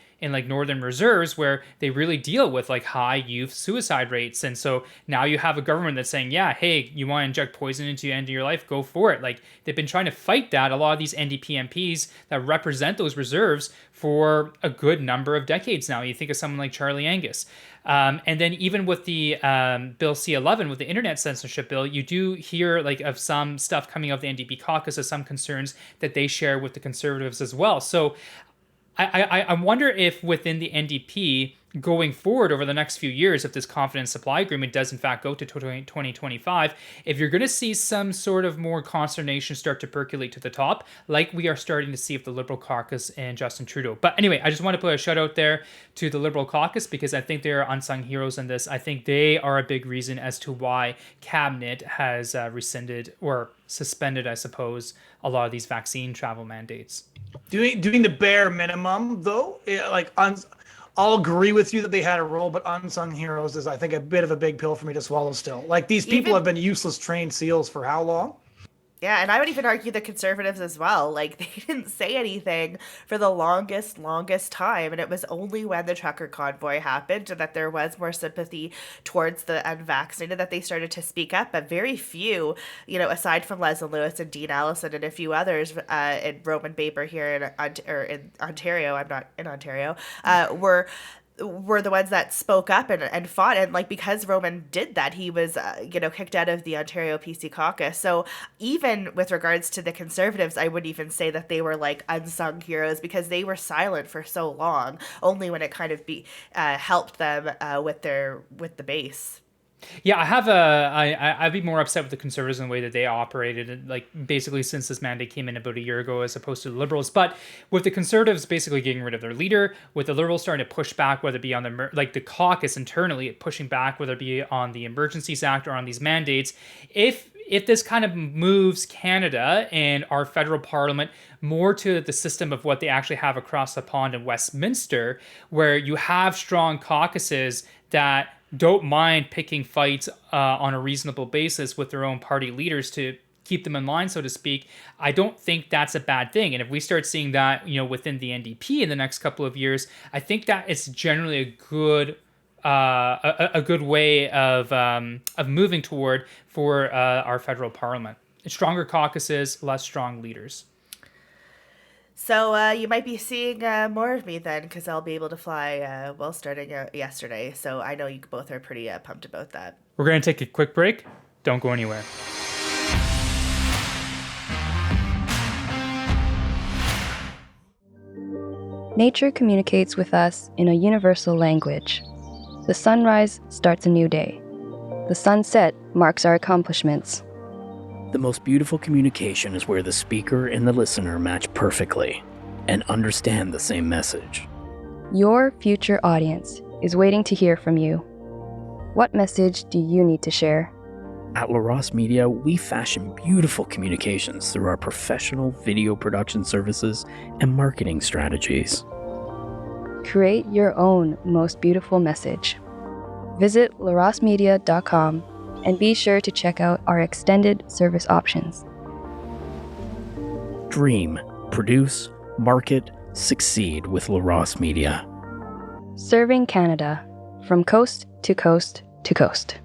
northern reserves, where they really deal with high youth suicide rates. And so now you have a government that's saying, yeah, hey, you want to inject poison into the end of your life, go for it. They've been trying to fight that. A lot of these NDP MPs that represent those reserves for a good number of decades now. You think of someone like Charlie Angus. And then even with the Bill C-11, with the internet censorship bill, you do hear like of some stuff coming out of the NDP caucus, of some concerns that they share with the Conservatives as well. So I wonder if within the NDP going forward over the next few years, if this confidence supply agreement does in fact go to 2025, if you're going to see some sort of more consternation start to percolate to the top, like we are starting to see with the Liberal caucus and Justin Trudeau. But anyway, I just want to put a shout out there to the Liberal caucus because I think they are unsung heroes in this. I think they are a big reason as to why Cabinet has rescinded or suspended, I suppose, a lot of these vaccine travel mandates. Doing the bare minimum, though, I'll agree with you that they had a role, but unsung heroes is, I think, a bit of a big pill for me to swallow still. Like, these people have been useless trained SEALs for how long? Yeah, and I would even argue the Conservatives as well. Like, they didn't say anything for the longest time, and it was only when the trucker convoy happened and that there was more sympathy towards the unvaccinated that they started to speak up. But very few, aside from Leslie Lewis and Dean Allison and a few others, and Roman Baber here in Ontario, I'm not in Ontario, were the ones that spoke up and fought. And like, because Roman did that, he was kicked out of the Ontario PC caucus. So even with regards to the Conservatives, I would even say that they were like unsung heroes because they were silent for so long, only when it kind of helped them with the base. Yeah, I'd be more upset with the Conservatives in the way that they operated, like basically since this mandate came in about a year ago, as opposed to the Liberals. But with the Conservatives basically getting rid of their leader, with the Liberals starting to push back, whether it be on the caucus internally pushing back, whether it be on the Emergencies Act or on these mandates, if this kind of moves Canada and our federal parliament more to the system of what they actually have across the pond in Westminster, where you have strong caucuses that don't mind picking fights on a reasonable basis with their own party leaders to keep them in line, so to speak, I don't think that's a bad thing. And if we start seeing that, within the NDP in the next couple of years, I think that it's generally a good way of moving toward for our federal parliament. Stronger caucuses, less strong leaders. So you might be seeing more of me then, because I'll be able to fly starting yesterday. So I know you both are pretty pumped about that. We're going to take a quick break. Don't go anywhere. Nature communicates with us in a universal language. The sunrise starts a new day. The sunset marks our accomplishments. The most beautiful communication is where the speaker and the listener match perfectly and understand the same message. Your future audience is waiting to hear from you. What message do you need to share? At LaRosse Media, we fashion beautiful communications through our professional video production services and marketing strategies. Create your own most beautiful message. Visit larosmedia.com and be sure to check out our extended service options. Dream, produce, market, succeed with LaRosse Media. Serving Canada from coast to coast to coast.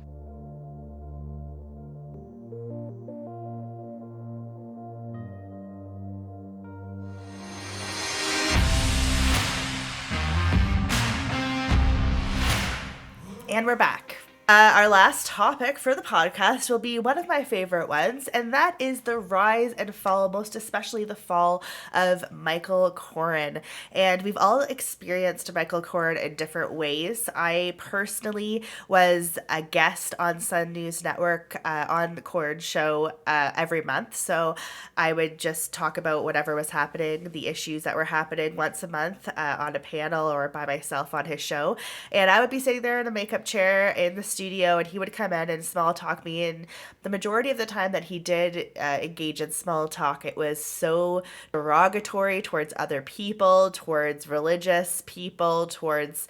And we're back. Our last topic for the podcast will be one of my favorite ones, and that is the rise and fall, most especially the fall of Michael Coren. And we've all experienced Michael Coren in different ways. I personally was a guest on Sun News Network on the Coren show every month. So I would just talk about whatever was happening, the issues that were happening once a month on a panel or by myself on his show. And I would be sitting there in a makeup chair in the studio, and he would come in and small talk me, and the majority of the time that he did engage in small talk, it was so derogatory towards other people, towards religious people, towards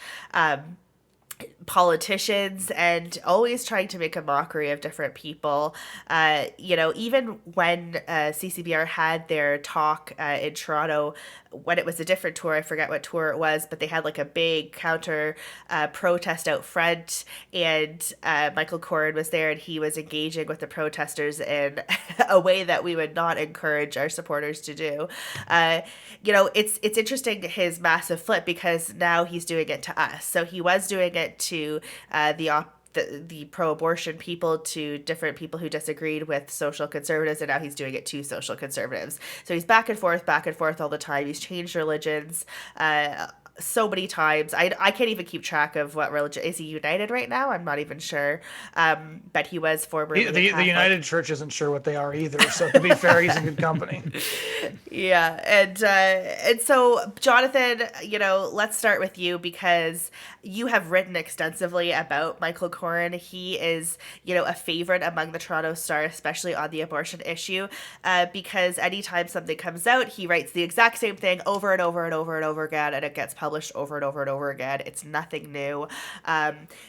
politicians, and always trying to make a mockery of different people. Even when CCBR had their talk in Toronto, when it was a different tour, I forget what tour it was, but they had like a big counter protest out front, and Michael Coren was there, and he was engaging with the protesters in a way that we would not encourage our supporters to do. It's interesting, his massive flip, because now he's doing it to us. So he was doing it to the pro-abortion people to different people who disagreed with social conservatives, and now he's doing it to social conservatives. So he's back and forth all the time. He's changed religions so many times. I can't even keep track of what religion. Is he United right now? I'm not even sure. But he was formerly the United Church isn't sure what they are either. So to be fair, he's in good company. Yeah, and so Jonathan, let's start with you because you have written extensively about Michael Coren. He is, a favorite among the Toronto Star, especially on the abortion issue, because anytime something comes out, he writes the exact same thing over and over and over and over again, and it gets published over and over and over again. It's nothing new.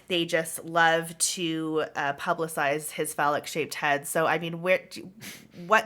They just love to publicize his phallic-shaped head. So, I mean, where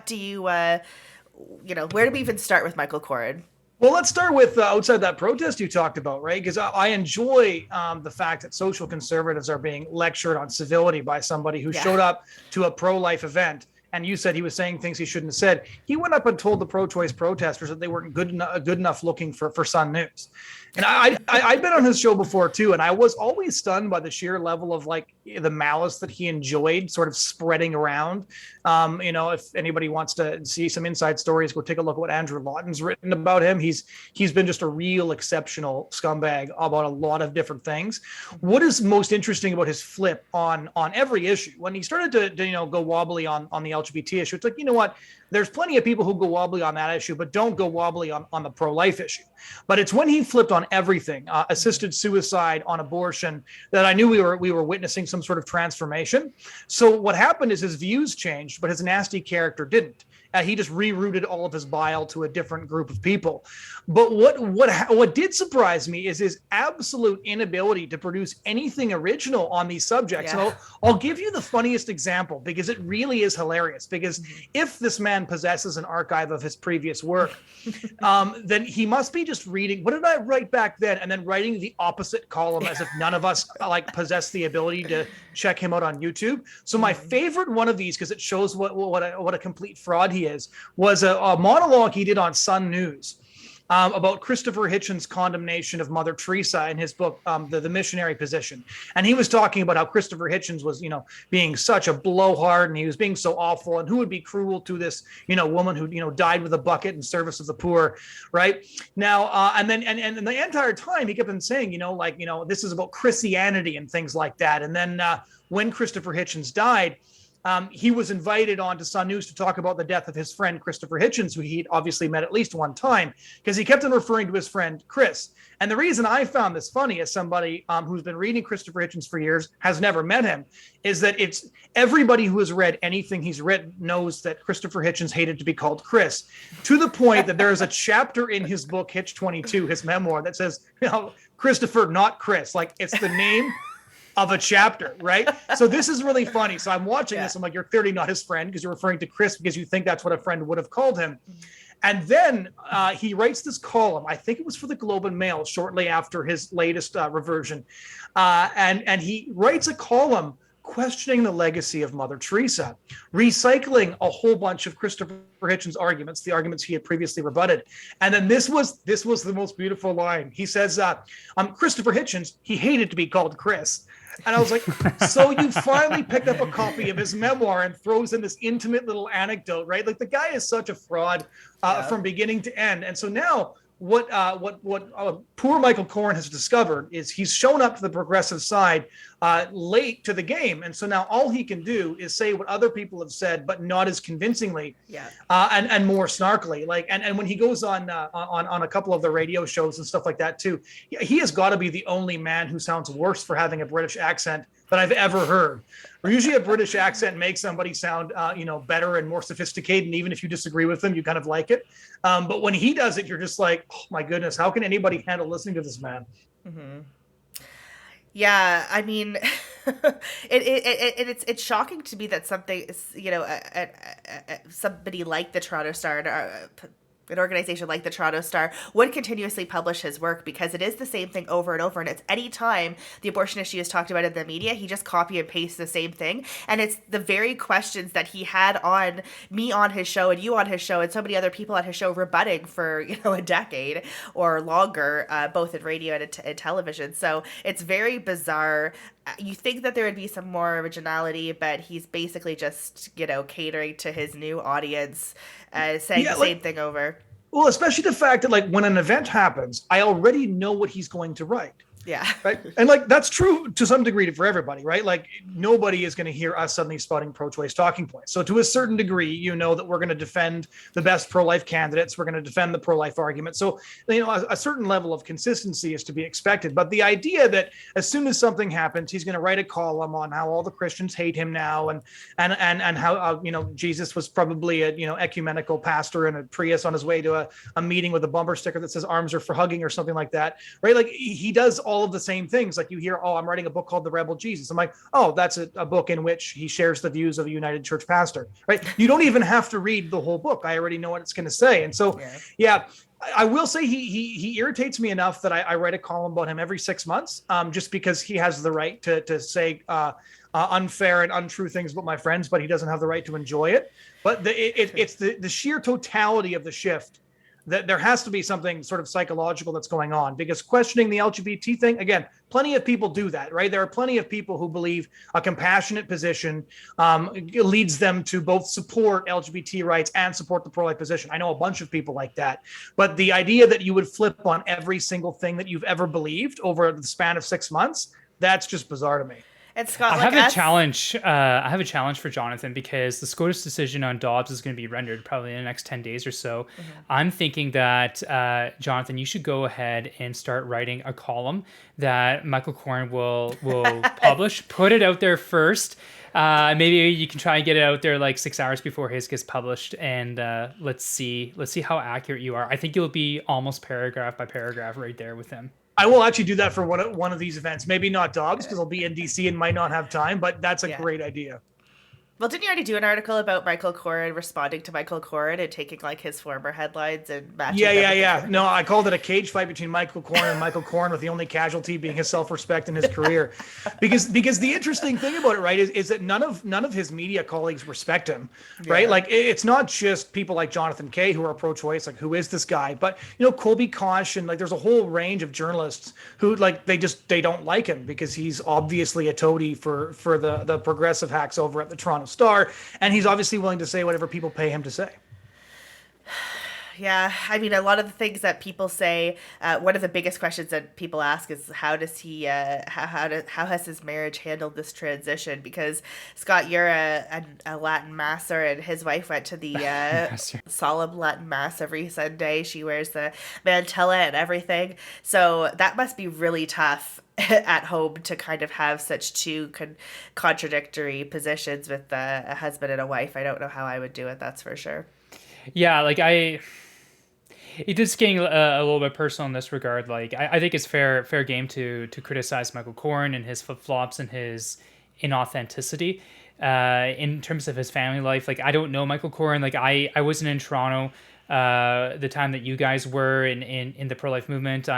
do we even start with Michael Coren? Well, let's start with outside that protest you talked about, right? Because I enjoy the fact that social conservatives are being lectured on civility by somebody who showed up to a pro-life event. And you said he was saying things he shouldn't have said. He went up and told the pro-choice protesters that they weren't good enough looking for Sun News. And I've been on his show before too, and I was always stunned by the sheer level of like the malice that he enjoyed sort of spreading around. If anybody wants to see some inside stories, go take a look at what Andrew Lawton's written about him. He's been just a real exceptional scumbag about a lot of different things. What is most interesting about his flip on every issue? When he started to go wobbly on the LGBT issue, it's like, you know what? There's plenty of people who go wobbly on that issue, but don't go wobbly on the pro-life issue. But it's when he flipped on everything, assisted suicide, on abortion, that I knew we were witnessing some sort of transformation. So what happened is his views changed, but his nasty character didn't. He just rerouted all of his bile to a different group of people. But what did surprise me is his absolute inability to produce anything original on these subjects. Yeah. And I'll give you the funniest example because it really is hilarious. Because if this man possesses an archive of his previous work, then he must be just reading. What did I write back then? And then writing the opposite column as if none of us possess the ability to check him out on YouTube. So my favorite one of these, because it shows what a complete fraud he is, was a monologue he did on Sun News about Christopher Hitchens' condemnation of Mother Teresa in his book, the Missionary Position. And he was talking about how Christopher Hitchens was, being such a blowhard, and he was being so awful, and who would be cruel to this, woman who, died with a bucket in service of the poor, right? Now, and the entire time he kept on saying, this is about Christianity and things like that. And then when Christopher Hitchens died, he was invited on to Sun News to talk about the death of his friend Christopher Hitchens, who he'd obviously met at least one time, because he kept on referring to his friend Chris. And the reason I found this funny, as somebody who's been reading Christopher Hitchens for years, has never met him, is that it's everybody who has read anything he's written knows that Christopher Hitchens hated to be called Chris, to the point that there is a chapter in his book, Hitch 22, his memoir, that says, Christopher, not Chris. Like, it's the name of a chapter, right? So this is really funny. So I'm watching this. I'm like, you're clearly not his friend because you're referring to Chris because you think that's what a friend would have called him. And then he writes this column. I think it was for the Globe and Mail shortly after his latest reversion. And he writes a column questioning the legacy of Mother Teresa, recycling a whole bunch of Christopher Hitchens' arguments, the arguments he had previously rebutted. And then this was the most beautiful line. He says, Christopher Hitchens, he hated to be called Chris. And I was like, so you finally picked up a copy of his memoir and throws in this intimate little anecdote, right? Like, the guy is such a fraud from beginning to end. And so now what poor Michael Coren has discovered is he's shown up to the progressive side late to the game. And so now all he can do is say what other people have said, but not as convincingly and more snarkily. Like, and when he goes on a couple of the radio shows and stuff like that too, he has got to be the only man who sounds worse for having a British accent that I've ever heard. Usually a British accent makes somebody sound, better and more sophisticated. And even if you disagree with them, you kind of like it. But when he does it, you're just like, oh my goodness, how can anybody handle listening to this man? Mm-hmm. Yeah, I mean, it's shocking to me that something, somebody like the Toronto Star, an organization like the Toronto Star would continuously publish his work, because it is the same thing over and over. And it's any time the abortion issue is talked about in the media, he just copy and paste the same thing. And it's the very questions that he had on me on his show and you on his show and so many other people on his show rebutting for, a decade or longer, both in radio and in television. So it's very bizarre. You think that there would be some more originality, but he's basically just, catering to his new audience, saying the same thing over. Well, especially the fact that when an event happens, I already know what he's going to write. Yeah. Right. And that's true to some degree for everybody, right? Nobody is going to hear us suddenly spouting pro-choice talking points. So to a certain degree, that we're going to defend the best pro-life candidates. We're going to defend the pro-life argument. So, a certain level of consistency is to be expected. But the idea that as soon as something happens, he's going to write a column on how all the Christians hate him now and how, Jesus was probably a, ecumenical pastor in a Prius on his way to a meeting with a bumper sticker that says arms are for hugging or something like that, right? He does all of the same things. You hear, I'm writing a book called The Rebel Jesus. I'm like, oh, that's a book in which he shares the views of a United Church pastor, right? You don't even have to read the whole book. I already know what it's going to say. And so, I will say he irritates me enough that I write a column about him every 6 months, just because he has the right to say unfair and untrue things about my friends, but he doesn't have the right to enjoy it. But it's the sheer totality of the shift that there has to be something sort of psychological that's going on, because questioning the LGBT thing, again, plenty of people do that, right? There are plenty of people who believe a compassionate position leads them to both support LGBT rights and support the pro-life position. I know a bunch of people like that. But the idea that you would flip on every single thing that you've ever believed over the span of 6 months, that's just bizarre to me. And Scott, I have a challenge. I have a challenge for Jonathan, because the SCOTUS decision on Dobbs is going to be rendered probably in the next 10 days or so. Mm-hmm. I'm thinking that, Jonathan, you should go ahead and start writing a column that Michael Coren will publish. Put it out there first. Maybe you can try and get it out there 6 hours before his gets published, and let's see how accurate you are. I think you'll be almost paragraph by paragraph right there with him. I will actually do that for one of these events. Maybe not Dobbs, because I'll be in DC and might not have time, but that's a great idea. Well, didn't you already do an article about Michael Coren responding to Michael Coren and taking his former headlines and matching them? Yeah. No, I called it a cage fight between Michael Coren and Michael Coren, with the only casualty being his self-respect and his career. Because the interesting thing about it, right, is that none of his media colleagues respect him, right? It's not just people like Jonathan Kay who are pro-choice, who is this guy? But Colby Kosh, and there's a whole range of journalists who they don't like him, because he's obviously a toady for the progressive hacks over at the Toronto Star, and he's obviously willing to say whatever people pay him to say. Yeah, I mean, a lot of the things that people say, one of the biggest questions that people ask is, how does he, how has his marriage handled this transition? Because Scott, you're a Latin masser, and his wife went to the solemn Latin mass every Sunday. She wears the mantilla and everything. So that must be really tough at home to kind of have such two contradictory positions with a husband and a wife. I don't know how I would do it, that's for sure. Yeah, it is getting a little bit personal in this regard. I think it's fair game to criticize Michael Coren and his flip-flops and his inauthenticity in terms of his family life. I don't know Michael Coren. I wasn't in Toronto the time that you guys were in the pro-life movement.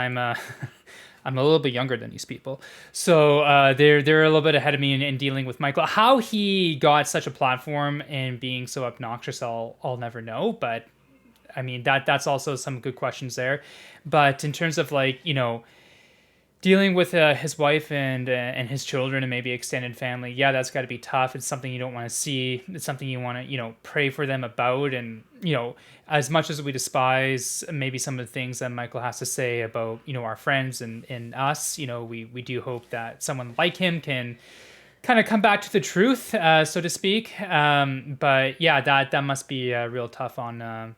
I'm a little bit younger than these people. So they're a little bit ahead of me in dealing with Michael. How he got such a platform and being so obnoxious, I'll never know. But I mean, that's also some good questions there. But in terms of dealing with his wife and his children and maybe extended family, yeah, that's got to be tough. It's something you don't want to see. It's something you want to, pray for them about. And, as much as we despise maybe some of the things that Michael has to say about, our friends and us, we do hope that someone like him can kind of come back to the truth, so to speak. But yeah, that must be real tough on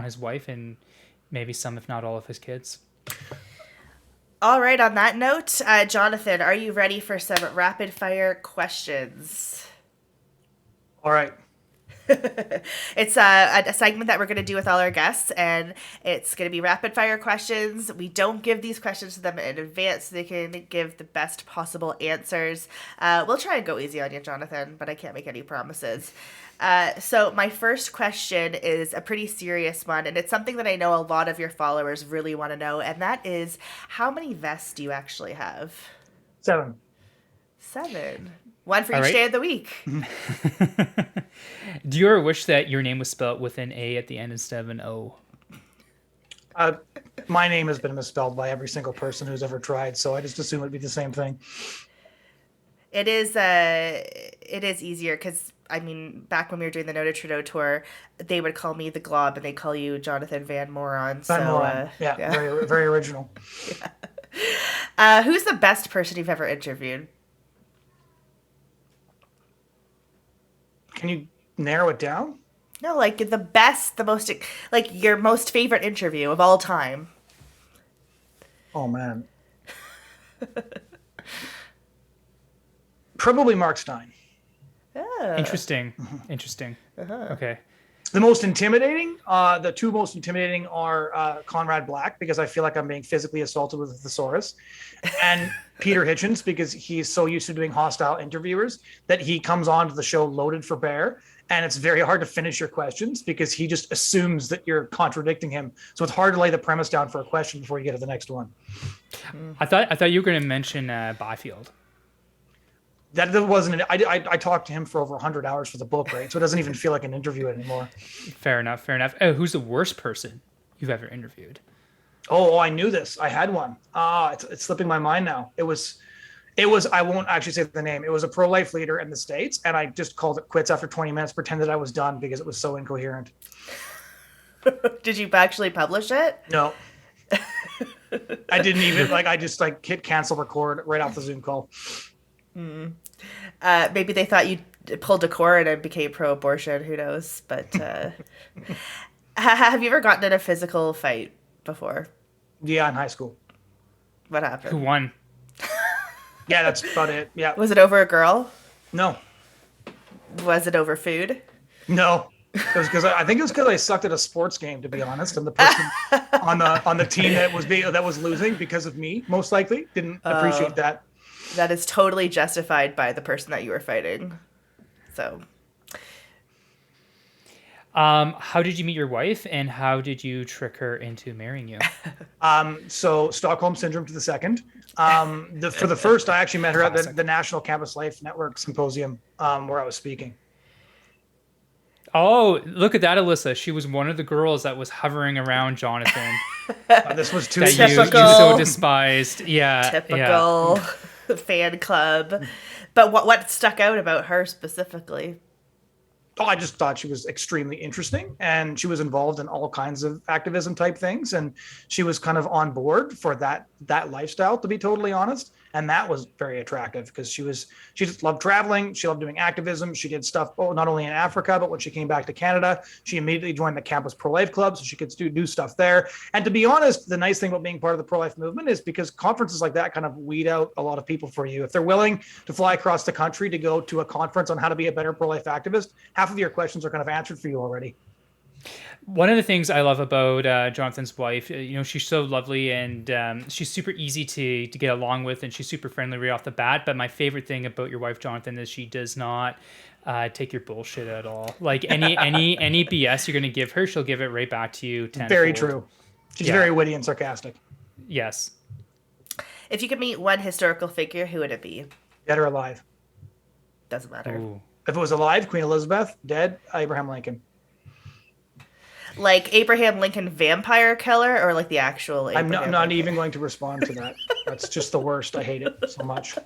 his wife and maybe some, if not all, of his kids. All right, on that note, Jonathan, are you ready for some rapid fire questions? All right. It's a segment that we're going to do with all our guests, and it's going to be rapid fire questions. We don't give these questions to them in advance so they can give the best possible answers. We'll try and go easy on you, Jonathan, but I can't make any promises. So my first question is a pretty serious one, and it's something that I know a lot of your followers really want to know, and that is, how many vests do you actually have? 7. 7. One for each day of the week. Do you ever wish that your name was spelled with an A at the end instead of an O? My name has been misspelled by every single person who's ever tried, so I just assume it'd be the same thing. It is easier because, I mean, back when we were doing the No to Trudeau tour, they would call me the Golob, and they call you Jonathon Van Maren. Van Maren. Yeah, very, very original. Yeah. Who's the best person you've ever interviewed? Can you narrow it down? No, like the best, the most, like your most favorite interview of all time. Oh, man. Probably Mark Stein. Oh. Interesting. Interesting. Okay. The most intimidating, the two most intimidating are Conrad Black, because I feel like I'm being physically assaulted with a thesaurus, and Peter Hitchens, because he's so used to doing hostile interviewers that he comes onto the show loaded for bear, and it's very hard to finish your questions because he just assumes that you're contradicting him. So it's hard to lay the premise down for a question before you get to the next one. I thought you were going to mention Byfield. That wasn't. I talked to him for over 100 hours for the book, right? So it doesn't even feel like an interview anymore. Fair enough. Oh, who's the worst person you've ever interviewed? Oh, I knew this. I had one. It's slipping my mind now. It was. I won't actually say the name. It was a pro-life leader in the States, and I just called it quits after 20 minutes, pretended I was done because it was so incoherent. Did you actually publish it? No. I didn't even I just hit cancel record right off the Zoom call. Maybe they thought you pulled a cord and became pro-abortion. Who knows? But have you ever gotten in a physical fight before? Yeah, in high school. What happened? Who won? Yeah, that's about it. Yeah. Was it over a girl? No. Was it over food? No. It was because I think it was because I sucked at a sports game, to be honest, and the person on the team that was losing because of me, most likely, didn't appreciate that. That is totally justified by the person that you were fighting. So, how did you meet your wife, and how did you trick her into marrying you? So Stockholm Syndrome to the second. For the first, I actually met her at the National Campus Life Network Symposium, where I was speaking. Oh, look at that, Alissa. She was one of the girls that was hovering around Jonathan. This was too that you so despised. Yeah. Typical fan club. But what stuck out about her specifically? Oh, I just thought she was extremely interesting, and she was involved in all kinds of activism type things, and she was kind of on board for that lifestyle, to be totally honest. And that was very attractive because she just loved traveling. She loved doing activism. She did stuff not only in Africa, but when she came back to Canada, she immediately joined the Campus Pro-Life Club so she could do stuff there. And to be honest, the nice thing about being part of the pro-life movement is because conferences like that kind of weed out a lot of people for you. If they're willing to fly across the country to go to a conference on how to be a better pro-life activist, half of your questions are kind of answered for you already. One of the things I love about Jonathan's wife, she's so lovely, and she's super easy to get along with, and she's super friendly right off the bat. But my favorite thing about your wife, Jonathan, is she does not take your bullshit at all. Like any BS you're going to give her, she'll give it right back to you tenfold. Very true. She's very witty and sarcastic. Yes. If you could meet one historical figure, who would it be? Dead or alive? Doesn't matter. Ooh. If it was alive, Queen Elizabeth. Dead, Abraham Lincoln. Like Abraham Lincoln vampire killer, or like the actual Abraham I'm not Lincoln? even going to respond to that. That's just the worst. I hate it so much.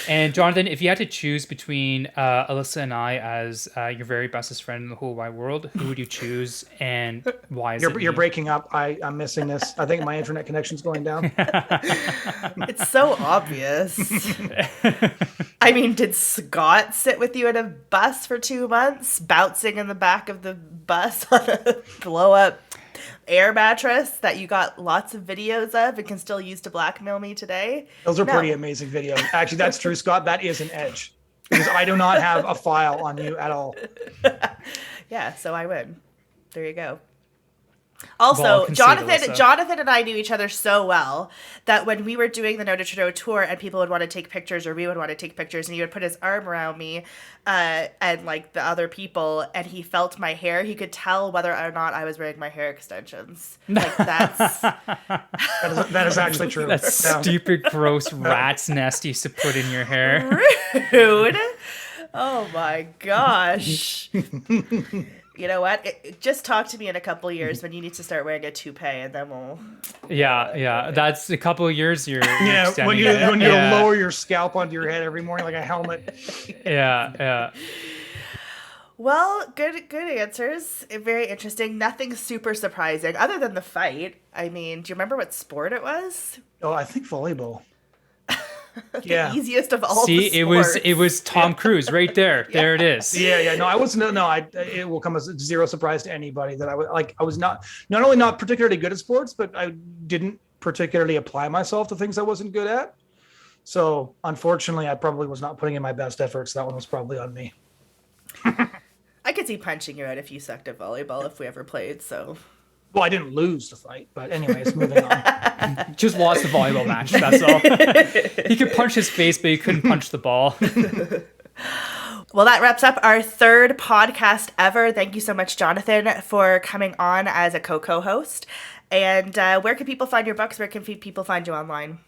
And Jonathan, if you had to choose between Alissa and I as your very bestest friend in the whole wide world, who would you choose, and why is You're breaking up. I'm missing this. I think my internet connection's going down. It's so obvious. I mean, did Scott sit with you in a bus for 2 months, bouncing in the back of the bus on a blow-up air mattress that you got lots of videos of and can still use to blackmail me today? Those are pretty amazing videos. Actually, that's true, Scott. That is an edge. because I do not have a file on you at all. Yeah, so I win. There you go. Also, Jonathon and I knew each other so well that when we were doing the No to Trudeau tour and people would want to take pictures or we would want to take pictures and he would put his arm around me and like the other people and he felt my hair, he could tell whether or not I was wearing my hair extensions. Like that is actually true. That stupid, gross rat's nest you used to put in your hair. Rude. Oh my gosh. You know what? Just talk to me in a couple of years when you need to start wearing a toupee, and then we'll. Yeah. That's a couple of years. You're when you lower your scalp onto your head every morning like a helmet. Yeah. Well, good answers. Very interesting. Nothing super surprising other than the fight. I mean, do you remember what sport it was? Oh, I think volleyball. The easiest of all. See, the sports. it was Tom Cruise right there. Yeah. There it is. Yeah. No, I wasn't. No, it will come as zero surprise to anybody that I was not only not particularly good at sports, but I didn't particularly apply myself to things I wasn't good at. So unfortunately, I probably was not putting in my best efforts. That one was probably on me. I could see punching you out if you sucked at volleyball if we ever played. So. Well, I didn't lose the fight, but anyways, moving on. Just lost the volleyball match, that's all. He could punch his face, but he couldn't punch the ball. Well, that wraps up our third podcast ever. Thank you so much, Jonathon, for coming on as a co-host. And where can people find your books? Where can people find you online?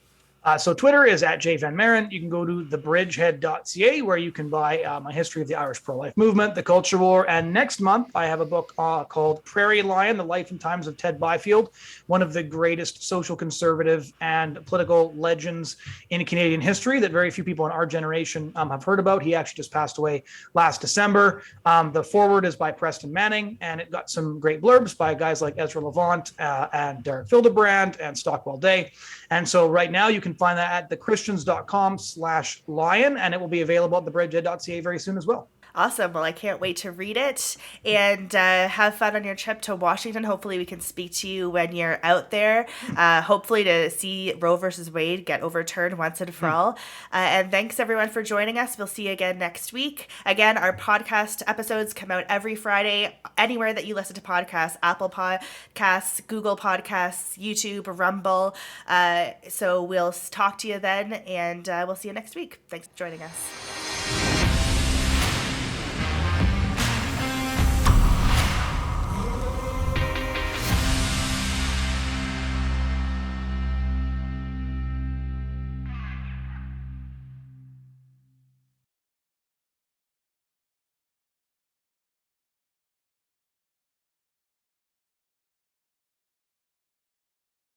So Twitter is at Van Maren. You can go to thebridgehead.ca where you can buy my history of the Irish pro-life movement, the culture war. And next month, I have a book called Prairie Lion, The Life and Times of Ted Byfield, one of the greatest social conservative and political legends in Canadian history that very few people in our generation have heard about. He actually just passed away last December. The foreword is by Preston Manning, and it got some great blurbs by guys like Ezra Levant and Derek Fildebrand and Stockwell Day. And so right now you can find that at thechristians.com/lion, and it will be available at thebridgehead.ca very soon as well. Awesome. Well, I can't wait to read it and have fun on your trip to Washington. Hopefully we can speak to you when you're out there. Hopefully to see Roe versus Wade get overturned once and for all. And thanks everyone for joining us. We'll see you again next week. Again, our podcast episodes come out every Friday, anywhere that you listen to podcasts, Apple Podcasts, Google Podcasts, YouTube, Rumble. So we'll talk to you then, and we'll see you next week. Thanks for joining us.